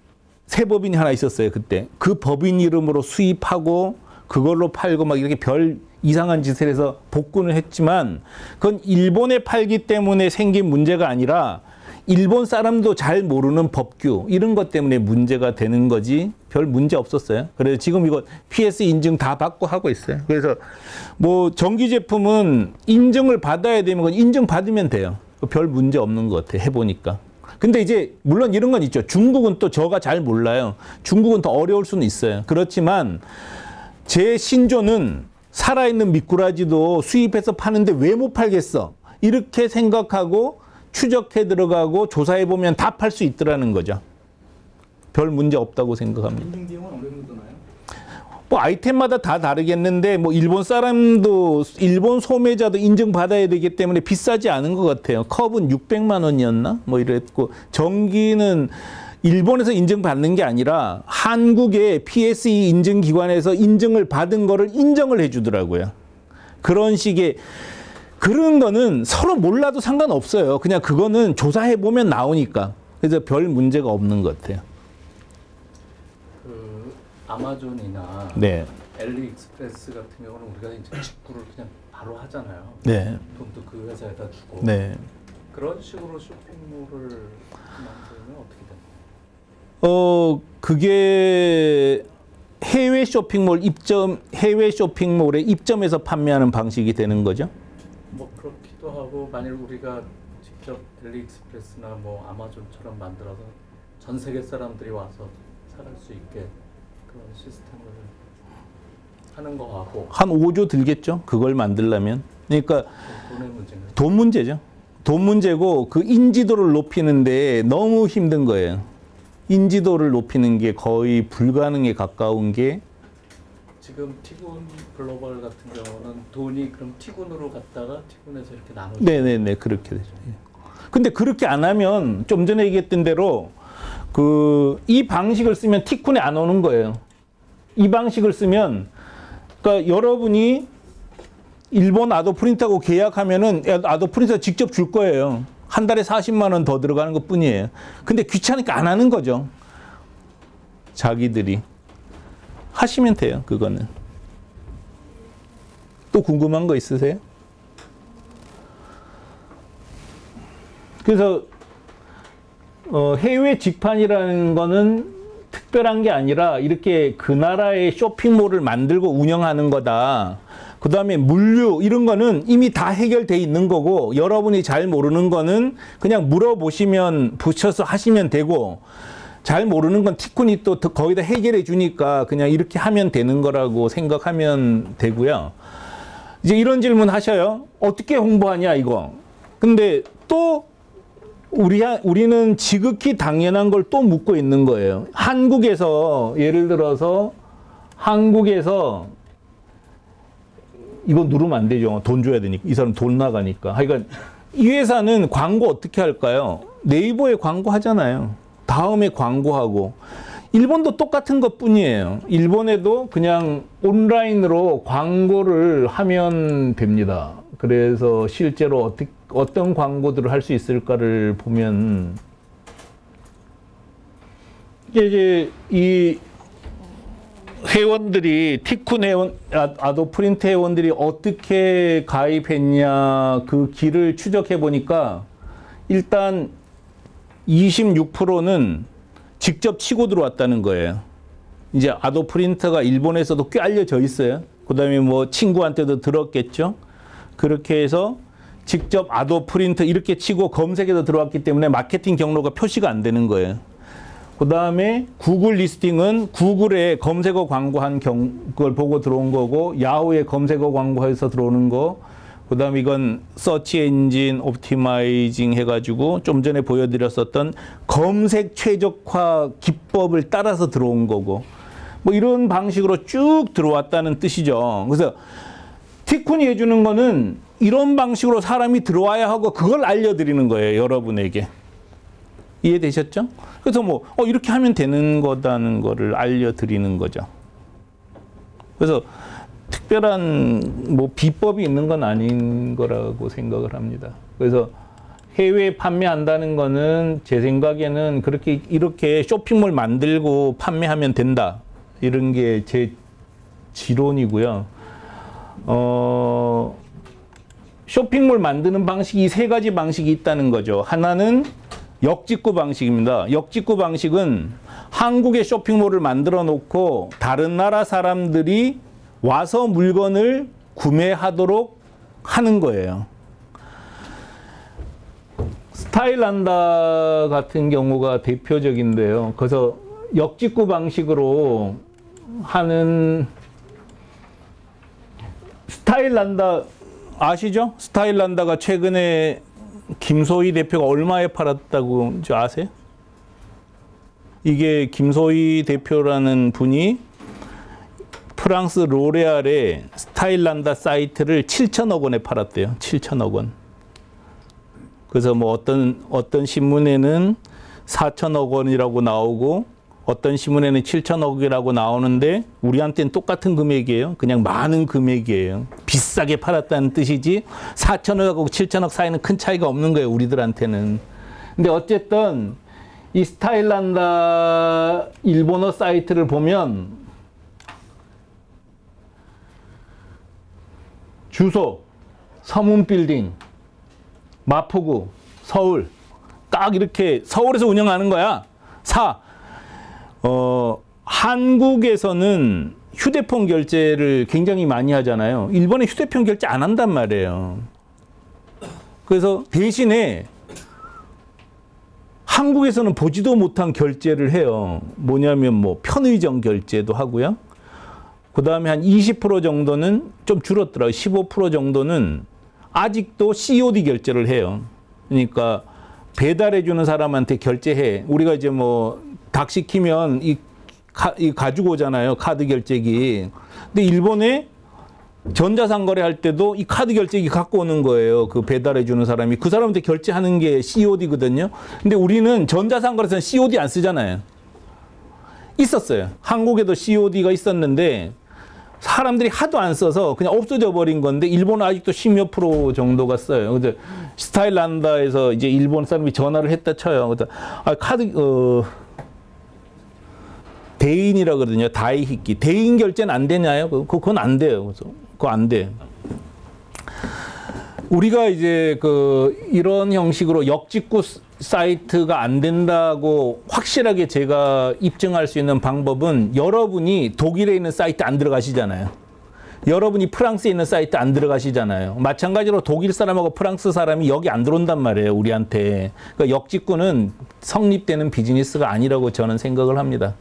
새 법인이 하나 있었어요, 그때. 그 법인 이름으로 수입하고 그걸로 팔고 막 이렇게 별 이상한 짓을 해서 복구는 했지만 그건 일본에 팔기 때문에 생긴 문제가 아니라 일본 사람도 잘 모르는 법규 이런 것 때문에 문제가 되는 거지 별 문제 없었어요. 그래서 지금 이거 PS 인증 다 받고 하고 있어요. 그래서 뭐 전기 제품은 인증을 받아야 되면 인증 받으면 돼요. 별 문제 없는 것 같아요. 해보니까. 근데 이제 물론 이런 건 있죠. 중국은 또 저가 잘 몰라요. 중국은 더 어려울 수는 있어요. 그렇지만 제 신조는 살아있는 미꾸라지도 수입해서 파는데 왜 못 팔겠어? 이렇게 생각하고 추적해 들어가고 조사해 보면 다 팔 수 있더라는 거죠. 별 문제 없다고 생각합니다. 인증 비용은 어느 정도 드나요? 뭐 아이템마다 다 다르겠는데 뭐 일본 사람도 일본 소매자도 인증받아야 되기 때문에 비싸지 않은 것 같아요. 컵은 600만 원이었나? 뭐 이랬고 전기는 일본에서 인증받는 게 아니라 한국의 PSE 인증기관에서 인증을 받은 거를 인정을 해주더라고요. 그런 식의 그런 거는 서로 몰라도 상관없어요. 그냥 그거는 조사해보면 나오니까. 그래서 별 문제가 없는 것 같아요. 그 아마존이나 네. 엘리익스프레스 같은 경우는 우리가 이제 직구를 그냥 바로 하잖아요. 네. 돈도 그 회사에다 주고. 네. 그런 식으로 쇼핑몰을 만들면 어떻게 되나요? 그게 해외 쇼핑몰에 입점해서 판매하는 방식이 되는 거죠. 뭐 그렇기도 하고 만일 우리가 직접 엘리익스프레스나 뭐 아마존처럼 만들어서 전 세계 사람들이 와서 사갈 수 있게 그런 시스템을 하는 거 하고 한 5조 들겠죠. 그걸 만들려면. 그러니까 돈의 문제는 돈 문제죠. 돈 문제고 그 인지도를 높이는데 너무 힘든 거예요. 인지도를 높이는 게 거의 불가능에 가까운 게 지금 티군 글로벌 같은 경우는 돈이 그럼 티군으로 갔다가 티군에서 이렇게 나눠. 네네네 그렇게 되죠. 예. 근데 그렇게 안 하면 좀 전에 얘기했던 대로 이 방식을 쓰면 티쿤에 안 오는 거예요. 이 방식을 쓰면 그러니까 여러분이 일본 아도프린트하고 계약하면은 아도프린트가 직접 줄 거예요. 한 달에 40만 원 더 들어가는 것 뿐이에요. 근데 귀찮으니까 안 하는 거죠. 자기들이. 하시면 돼요, 그거는. 또 궁금한 거 있으세요? 그래서 해외 직판이라는 거는 특별한 게 아니라 이렇게 그 나라의 쇼핑몰을 만들고 운영하는 거다. 그 다음에 물류 이런 거는 이미 다 해결돼 있는 거고 여러분이 잘 모르는 거는 그냥 물어보시면 붙여서 하시면 되고 잘 모르는 건 티쿤이 또 거기다 해결해 주니까 그냥 이렇게 하면 되는 거라고 생각하면 되고요. 이제 이런 질문 하셔요. 어떻게 홍보하냐 이거. 근데 또 우리는 지극히 당연한 걸 또 묻고 있는 거예요. 한국에서 예를 들어서 한국에서 이거 누르면 안 되죠. 돈 줘야 되니까. 이 사람 돈 나가니까. 그러니까 이 회사는 광고 어떻게 할까요? 네이버에 광고 하잖아요. 다음에 광고하고. 일본도 똑같은 것 뿐이에요. 일본에도 그냥 온라인으로 광고를 하면 됩니다. 그래서 실제로 어떤 광고들을 할 수 있을까를 보면 이제 이 회원들이 티쿤 회원, 아도프린트 회원들이 어떻게 가입했냐 그 길을 추적해 보니까 일단 26%는 직접 치고 들어왔다는 거예요. 이제 아도프린터가 일본에서도 꽤 알려져 있어요. 그 다음에 뭐 친구한테도 들었겠죠. 그렇게 해서 직접 아도프린터 이렇게 치고 검색해서 들어왔기 때문에 마케팅 경로가 표시가 안 되는 거예요. 그 다음에 구글 리스팅은 구글에 검색어 광고한 걸 보고 들어온 거고 야후에 검색어 광고해서 들어오는 거. 그 다음에 이건 서치 엔진 옵티마이징 해가지고 좀 전에 보여드렸었던 검색 최적화 기법을 따라서 들어온 거고 뭐 이런 방식으로 쭉 들어왔다는 뜻이죠. 그래서 티쿤이 해주는 거는 이런 방식으로 사람이 들어와야 하고 그걸 알려드리는 거예요. 여러분에게. 이해되셨죠? 그래서 뭐 이렇게 하면 되는 거다는 거를 알려드리는 거죠. 그래서 특별한 뭐 비법이 있는 건 아닌 거라고 생각을 합니다. 그래서 해외에 판매한다는 거는 제 생각에는 이렇게 쇼핑몰 만들고 판매하면 된다. 이런 게 제 지론이고요. 쇼핑몰 만드는 방식이 3가지 방식이 있다는 거죠. 하나는 역직구 방식입니다. 역직구 방식은 한국의 쇼핑몰을 만들어 놓고 다른 나라 사람들이 와서 물건을 구매하도록 하는 거예요. 스타일란다 같은 경우가 대표적인데요. 그래서 역직구 방식으로 하는 스타일란다 아시죠? 스타일란다가 최근에 김소희 대표가 얼마에 팔았다고 아세요? 이게 김소희 대표라는 분이 프랑스 로레알의 스타일란다 사이트를 7천억 원에 팔았대요. 7천억 원. 그래서 뭐 어떤 신문에는 4천억 원이라고 나오고 어떤 신문에는 7천억이라고 나오는데 우리한테는 똑같은 금액이에요. 그냥 많은 금액이에요. 비싸게 팔았다는 뜻이지 4천억하고 7천억 사이는 큰 차이가 없는 거예요. 우리들한테는. 근데 어쨌든 이 스타일란다 일본어 사이트를 보면 주소, 서문빌딩, 마포구, 서울 딱 이렇게 서울에서 운영하는 거야. 한국에서는 휴대폰 결제를 굉장히 많이 하잖아요. 일본에 휴대폰 결제 안 한단 말이에요. 그래서 대신에 한국에서는 보지도 못한 결제를 해요. 뭐냐면 뭐 편의점 결제도 하고요. 그 다음에 한 20% 정도는 좀 줄었더라고요. 15% 정도는 아직도 COD 결제를 해요. 그러니까 배달해주는 사람한테 결제해. 우리가 이제 뭐 닭 시키면 이 가지고 오잖아요. 카드 결제기. 근데 일본에 전자상거래 할 때도 이 카드 결제기 갖고 오는 거예요. 그 배달해주는 사람이. 그 사람한테 결제하는 게 COD거든요. 근데 우리는 전자상거래에서는 COD 안 쓰잖아요. 있었어요. 한국에도 COD가 있었는데 사람들이 하도 안 써서 그냥 없어져 버린 건데 일본은 아직도 10몇 프로 정도가 써요. 근데 스타일란다에서 이제 일본 사람이 전화를 했다 쳐요. 그래서 카드 대인이라 그러거든요. 다이히키. 대인 결제는 안 되냐요? 그건 안 돼요. 그래서 그거 안 돼. 우리가 이제 이런 형식으로 역직구 사이트가 안 된다고 확실하게 제가 입증할 수 있는 방법은 여러분이 독일에 있는 사이트 안 들어가시잖아요. 여러분이 프랑스에 있는 사이트 안 들어가시잖아요. 마찬가지로 독일 사람하고 프랑스 사람이 여기 안 들어온단 말이에요. 우리한테. 그러니까 역직구는 성립되는 비즈니스가 아니라고 저는 생각을 합니다.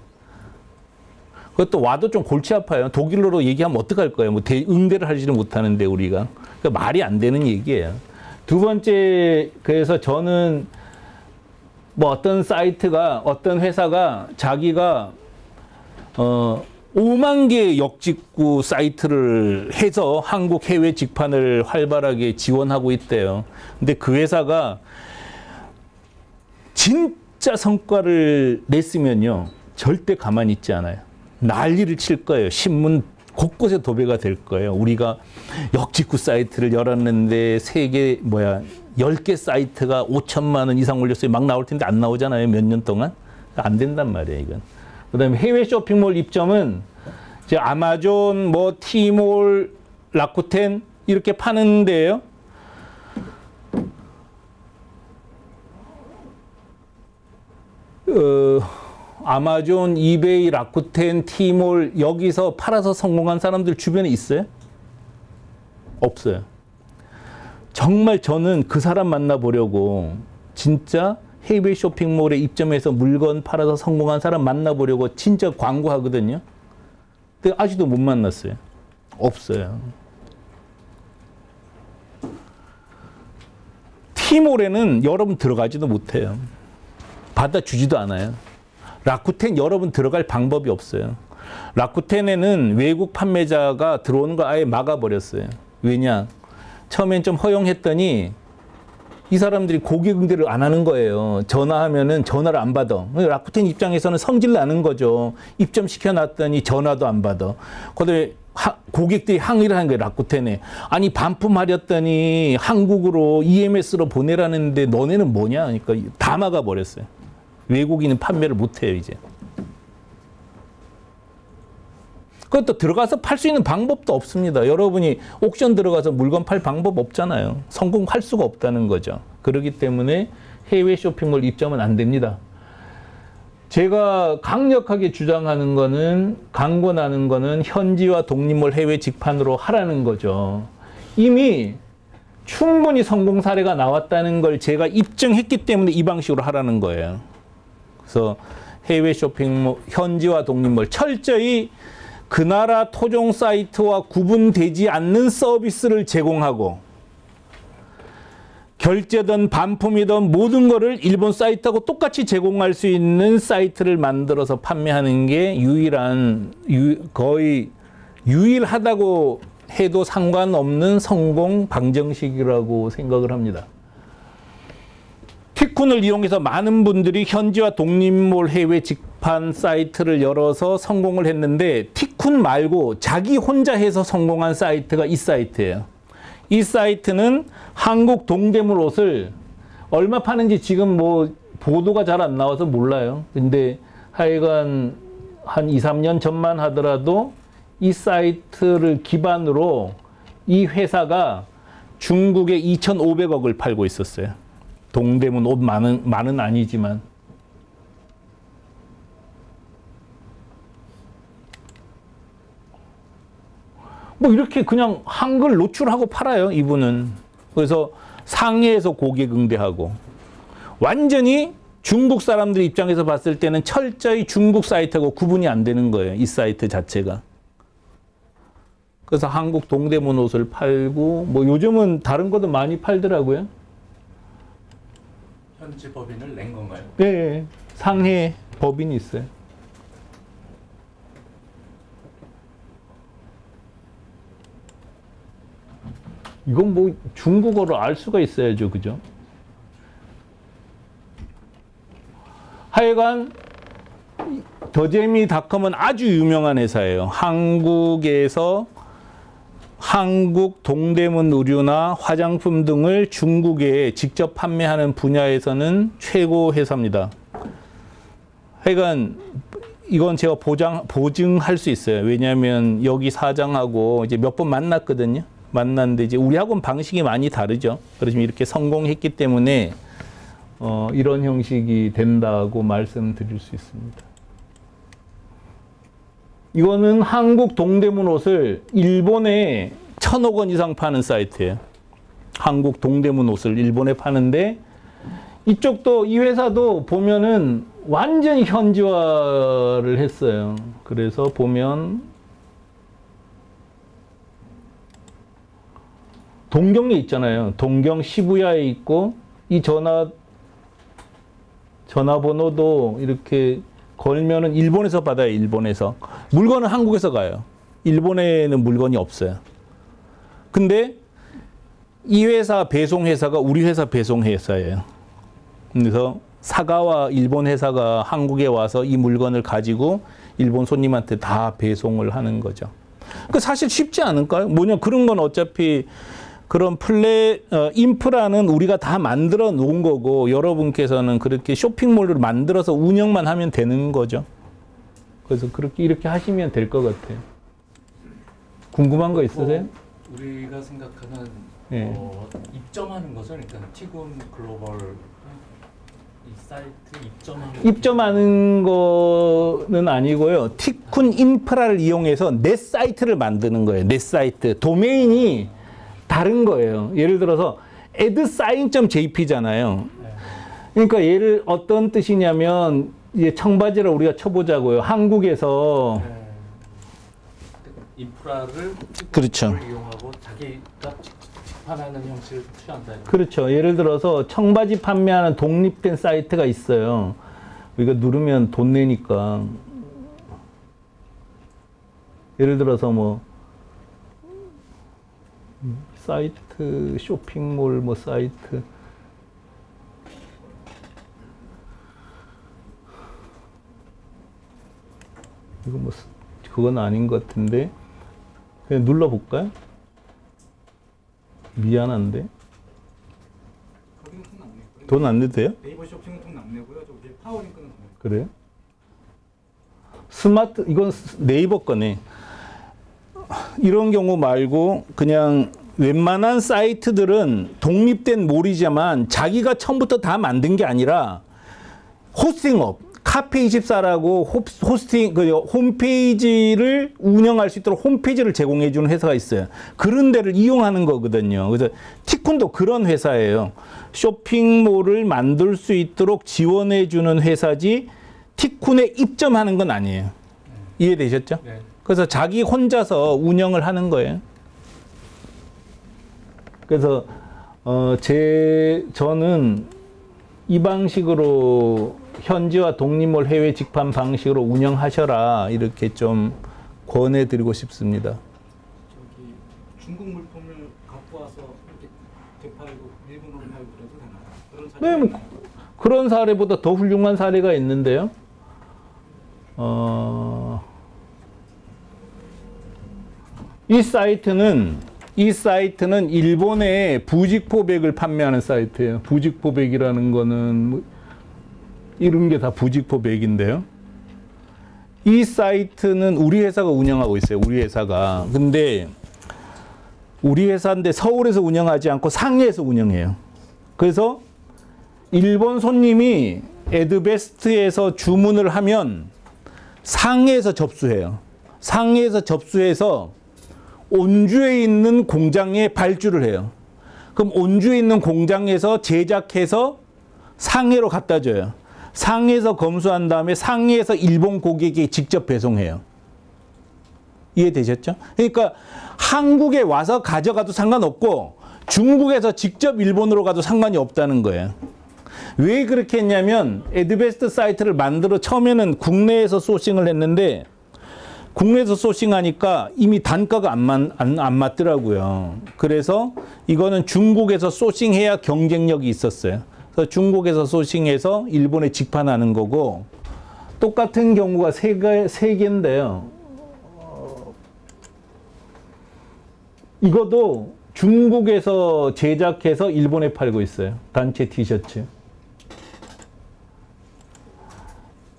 그것도 와도 좀 골치 아파요. 독일어로 얘기하면 어떡할 거예요. 뭐 응대를 하지를 못하는데 우리가. 그러니까 말이 안 되는 얘기예요. 두 번째, 그래서 저는 뭐 어떤 사이트가, 어떤 회사가 자기가 5만 개의 역직구 사이트를 해서 한국 해외 직판을 활발하게 지원하고 있대요. 근데 그 회사가 진짜 성과를 냈으면요. 절대 가만히 있지 않아요. 난리를 칠 거예요. 신문 곳곳에 도배가 될 거예요. 우리가 역직구 사이트를 열었는데 10개 사이트가 5천만 원 이상 올렸어요. 막 나올 텐데 안 나오잖아요. 몇 년 동안. 안 된단 말이에요, 이건. 그 다음에 해외 쇼핑몰 입점은 이제 아마존, 뭐 티몰, 라쿠텐 이렇게 파는데요. 아마존, 이베이, 라쿠텐, 티몰 여기서 팔아서 성공한 사람들 주변에 있어요? 없어요. 정말 저는 그 사람 만나보려고 진짜 해외 쇼핑몰에 입점해서 물건 팔아서 성공한 사람 만나보려고 진짜 광고하거든요. 근데 아직도 못 만났어요. 없어요. 티몰에는 여러분 들어가지도 못해요. 받아주지도 않아요. 라쿠텐 여러분 들어갈 방법이 없어요. 라쿠텐에는 외국 판매자가 들어오는 걸 아예 막아버렸어요. 왜냐? 처음엔 좀 허용했더니 이 사람들이 고객 응대를 안 하는 거예요. 전화하면은 전화를 안 받아. 라쿠텐 입장에서는 성질 나는 거죠. 입점시켜놨더니 전화도 안 받아. 그다음에 고객들이 항의를 하는 거예요. 라쿠텐에. 아니 반품하렸더니 한국으로 EMS로 보내라는데 너네는 뭐냐? 그러니까 다 막아버렸어요. 외국인은 판매를 못해요, 이제. 그것도 들어가서 팔 수 있는 방법도 없습니다. 여러분이 옥션 들어가서 물건 팔 방법 없잖아요. 성공할 수가 없다는 거죠. 그렇기 때문에 해외 쇼핑몰 입점은 안 됩니다. 제가 강력하게 주장하는 거는, 강권하는 거는 현지화 독립몰 해외 직판으로 하라는 거죠. 이미 충분히 성공 사례가 나왔다는 걸 제가 입증했기 때문에 이 방식으로 하라는 거예요. 그래서 해외 쇼핑몰, 현지화 독립몰, 철저히 그 나라 토종 사이트와 구분되지 않는 서비스를 제공하고 결제든 반품이든 모든 거를 일본 사이트하고 똑같이 제공할 수 있는 사이트를 만들어서 판매하는 게 거의 유일하다고 해도 상관없는 성공 방정식이라고 생각을 합니다. 티쿤을 이용해서 많은 분들이 현지화 독립몰 해외 직판 사이트를 열어서 성공을 했는데 티쿤 말고 자기 혼자 해서 성공한 사이트가 이 사이트예요. 이 사이트는 한국 동대문 옷을 얼마 파는지 지금 뭐 보도가 잘 안 나와서 몰라요. 근데 하여간 한 2, 3년 전만 하더라도 이 사이트를 기반으로 이 회사가 중국에 2,500억을 팔고 있었어요. 동대문 옷 많은 아니지만. 뭐 이렇게 그냥 한글 노출하고 팔아요, 이분은. 그래서 상해에서 고객 응대하고. 완전히 중국 사람들 입장에서 봤을 때는 철저히 중국 사이트하고 구분이 안 되는 거예요, 이 사이트 자체가. 그래서 한국 동대문 옷을 팔고, 뭐 요즘은 다른 것도 많이 팔더라고요. 현지 법인을 낸 건가요? 네, 상해 법인이 있어요. 이건 뭐 중국어로 알 수가 있어야죠, 그죠? 하여간 더재미닷컴은 아주 유명한 회사예요. 한국에서 한국 동대문 의류나 화장품 등을 중국에 직접 판매하는 분야에서는 최고 회사입니다. 하여간 이건 제가 보증할 수 있어요. 왜냐하면 여기 사장하고 이제 몇 번 만났거든요. 만났는데 이제 우리하고는 방식이 많이 다르죠. 그렇지만 이렇게 성공했기 때문에 이런 형식이 된다고 말씀드릴 수 있습니다. 이거는 한국 동대문 옷을 일본에 1,000억 원 이상 파는 사이트예요. 한국 동대문 옷을 일본에 파는데 이쪽도 이 회사도 보면은 완전히 현지화를 했어요. 그래서 보면 동경에 있잖아요. 동경 시부야에 있고 이 전화번호도 이렇게 걸면은 일본에서 받아요. 일본에서. 물건은 한국에서 가요. 일본에는 물건이 없어요. 근데 이 회사 배송회사가 우리 회사 배송회사예요. 그래서 사가와 일본 회사가 한국에 와서 이 물건을 가지고 일본 손님한테 다 배송을 하는 거죠. 그 사실 쉽지 않을까요? 뭐냐, 그런 건 어차피 그런 인프라는 우리가 다 만들어 놓은 거고 여러분께서는 그렇게 쇼핑몰을 만들어서 운영만 하면 되는 거죠. 그래서 이렇게 하시면 될 것 같아요. 궁금한 거 있으세요? 우리가 생각하는 네. 입점하는 거죠. 그러니까 티군 글로벌 이 사이트 입점하는 거는 아니고요. 티쿤 인프라를 이용해서 내 사이트를 만드는 거예요. 내 사이트. 도메인이 다른 거예요. 예를 들어서 adsign.jp잖아요. 그러니까 얘를 어떤 뜻이냐면 이제 청바지를 우리가 쳐보자고요. 한국에서 인프라를 그렇죠. 이용하고 자기가 직판하는 형식을 취한다. 그렇죠. 예를 들어서 청바지 판매하는 독립된 사이트가 있어요. 우리가 누르면 돈 내니까. 예를 들어서 뭐 사이트, 쇼핑몰 뭐 사이트. 이거 뭐 그건 아닌 것 같은데. 그냥 눌러볼까요? 미안한데. 돈 안 내도 돼요? 네이버 쇼핑은 돈 안 내고요. 저기 파워링크는 돈 내고. 그래요? 이건 네이버 거네. 이런 경우 말고 그냥 웬만한 사이트들은 독립된 몰이지만 자기가 처음부터 다 만든 게 아니라 호스팅업, 카페24라고 호스팅, 홈페이지를 운영할 수 있도록 홈페이지를 제공해 주는 회사가 있어요. 그런 데를 이용하는 거거든요. 그래서 티쿤도 그런 회사예요. 쇼핑몰을 만들 수 있도록 지원해 주는 회사지 티쿤에 입점하는 건 아니에요. 이해되셨죠? 네. 그래서 자기 혼자서 운영을 하는 거예요. 그래서 저는 이 방식으로 현지와 독립몰 해외 직판 방식으로 운영하셔라 이렇게 좀 권해드리고 싶습니다. 저기 중국 물품을 갖고 와서 이렇게 되팔고 일본으로 팔고 그래도 되나요? 그런 사례. 네, 뭐 그런 사례보다 더 훌륭한 사례가 있는데요. 이 사이트는 일본의 부직포백을 판매하는 사이트예요. 부직포백이라는 거는 뭐 이런 게 다 부직포백인데요. 이 사이트는 우리 회사가 운영하고 있어요. 우리 회사가. 근데 우리 회사인데 서울에서 운영하지 않고 상해에서 운영해요. 그래서 일본 손님이 에드베스트에서 주문을 하면 상해에서 접수해요. 상해에서 접수해서 온주에 있는 공장에 발주를 해요. 그럼 온주에 있는 공장에서 제작해서 상해로 갖다 줘요. 상해에서 검수한 다음에 상해에서 일본 고객에게 직접 배송해요. 이해되셨죠? 그러니까 한국에 와서 가져가도 상관없고 중국에서 직접 일본으로 가도 상관이 없다는 거예요. 왜 그렇게 했냐면 에드베스트 사이트를 만들어 처음에는 국내에서 소싱을 했는데 국내에서 소싱하니까 이미 단가가 안 맞더라고요. 그래서 이거는 중국에서 소싱해야 경쟁력이 있었어요. 그래서 중국에서 소싱해서 일본에 직판하는 거고 똑같은 경우가 세 개인데요. 이것도 중국에서 제작해서 일본에 팔고 있어요. 단체 티셔츠.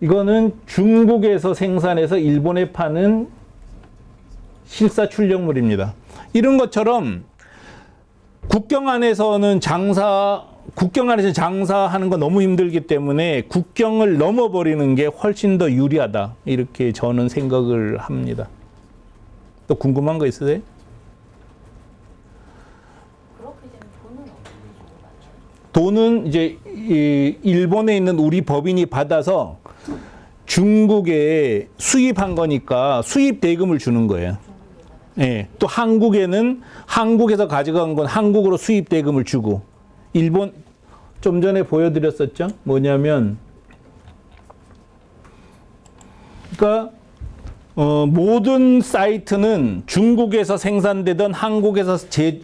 이거는 중국에서 생산해서 일본에 파는 실사 출력물입니다. 이런 것처럼 국경 안에서 장사하는 거 너무 힘들기 때문에 국경을 넘어버리는 게 훨씬 더 유리하다. 이렇게 저는 생각을 합니다. 또 궁금한 거 있으세요? 그렇게 되면 돈은 어떻게 주고받아요? 돈은 이제 일본에 있는 우리 법인이 받아서 중국에 수입한 거니까 수입 대금을 주는 거예요. 예. 또 한국에는 한국에서 가져간 건 한국으로 수입 대금을 주고 일본 좀 전에 보여드렸었죠. 뭐냐면 그러니까 모든 사이트는 중국에서 생산되던 한국에서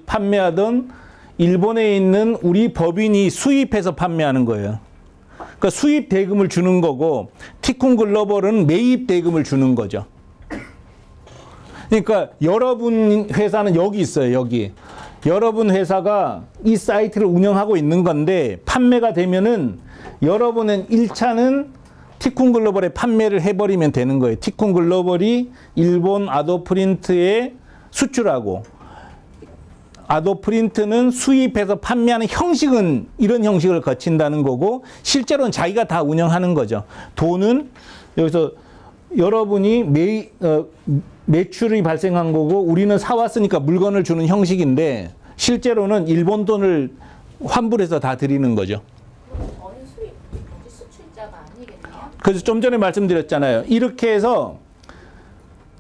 판매하던 일본에 있는 우리 법인이 수입해서 판매하는 거예요. 그러니까 수입 대금을 주는 거고 티쿤 글로벌은 매입 대금을 주는 거죠. 그러니까 여러분 회사는 여기 있어요. 여기. 여러분 회사가 이 사이트를 운영하고 있는 건데 판매가 되면은 여러분은 1차는 티쿤 글로벌에 판매를 해버리면 되는 거예요. 티쿤 글로벌이 일본 아도프린트에 수출하고 아도프린트는 수입해서 판매하는 형식은 이런 형식을 거친다는 거고 실제로는 자기가 다 운영하는 거죠. 돈은 여기서 여러분이 매출이 발생한 거고 우리는 사왔으니까 물건을 주는 형식인데 실제로는 일본 돈을 환불해서 다 드리는 거죠. 저는 수출자가 아니겠네요. 그래서 좀 전에 말씀드렸잖아요. 이렇게 해서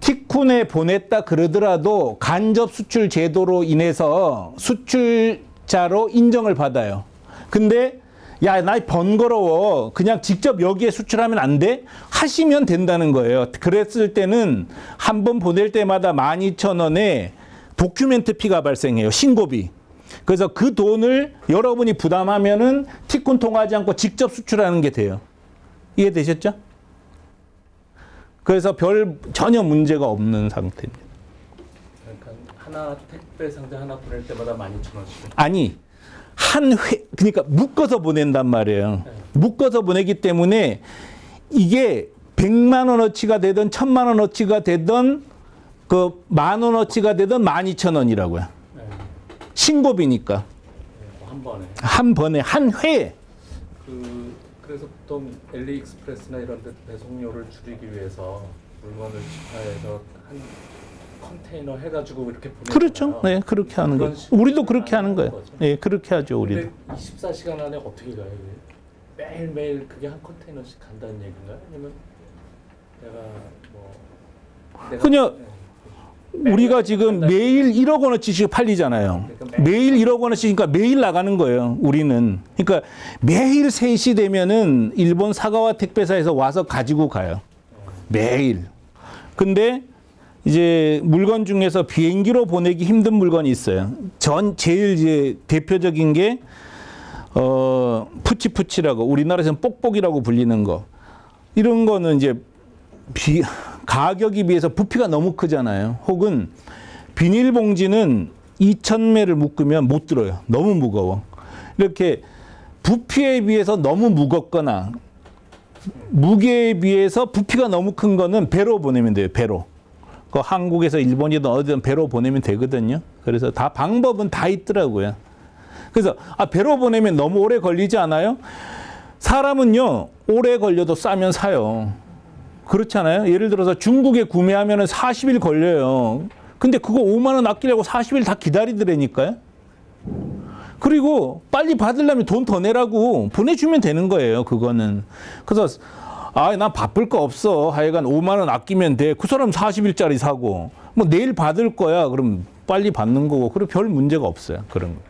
티쿤에 보냈다 그러더라도 간접 수출 제도로 인해서 수출자로 인정을 받아요. 근데 야, 나 번거로워. 그냥 직접 여기에 수출하면 안 돼? 하시면 된다는 거예요. 그랬을 때는 한 번 보낼 때마다 12,000원에 도큐멘트 피가 발생해요. 신고비. 그래서 그 돈을 여러분이 부담하면은 티쿤 통하지 않고 직접 수출하는 게 돼요. 이해되셨죠? 그래서 전혀 문제가 없는 상태입니다. 그러니까 하나 택배 상자 하나 보낼 때마다 12,000원씩. 아니, 그러니까 묶어서 보낸단 말이에요. 네. 묶어서 보내기 때문에 이게 100만 원어치가 되든 1000만 원어치가 되든 그 10,000원어치가 되든 12,000원이라고요. 네. 신고비니까. 한 번에. 한 번에, 한 회에. 그 그래서 보통 엘리익스프레스나 이런 데 배송료를 줄이기 위해서 물건을 직화해서 한 컨테이너 해가지고 이렇게 보내잖아요. 그렇죠. 네, 그렇게 하는 거예요. 우리도 그렇게 하는 거예요. 네, 그렇게 하죠, 우리도. 근데 24시간 안에 어떻게 가요? 이게? 매일매일 그게 한 컨테이너씩 간다는 얘기인가요? 아니면 내가 그냥 우리가 지금 매일 1억 원어치씩 팔리잖아요. 매일 1억 원어치니까 매일 나가는 거예요, 우리는. 그러니까 매일 3시 되면은 일본 사가와 택배사에서 와서 가지고 가요. 매일. 근데 이제 물건 중에서 비행기로 보내기 힘든 물건이 있어요. 제일 이제 대표적인 게 푸치푸치라고 우리나라에서는 뽁뽁이라고 불리는 거. 이런 거는 이제 가격에 비해서 부피가 너무 크잖아요. 혹은 비닐봉지는 2,000매를 묶으면 못 들어요. 너무 무거워. 이렇게 부피에 비해서 너무 무겁거나 무게에 비해서 부피가 너무 큰 거는 배로 보내면 돼요. 배로. 그 한국에서 일본이든 어디든 배로 보내면 되거든요. 그래서 다 방법은 다 있더라고요. 그래서 배로 보내면 너무 오래 걸리지 않아요? 사람은요, 오래 걸려도 싸면 사요. 그렇잖아요. 예를 들어서 중국에 구매하면 40일 걸려요. 근데 그거 5만 원 아끼려고 40일 다 기다리더라니까요. 그리고 빨리 받으려면 돈 더 내라고 보내주면 되는 거예요. 그거는. 그래서 난 바쁠 거 없어. 하여간 5만 원 아끼면 돼. 그 사람 40일짜리 사고. 뭐 내일 받을 거야. 그럼 빨리 받는 거고. 그리고 별 문제가 없어요. 그런 거.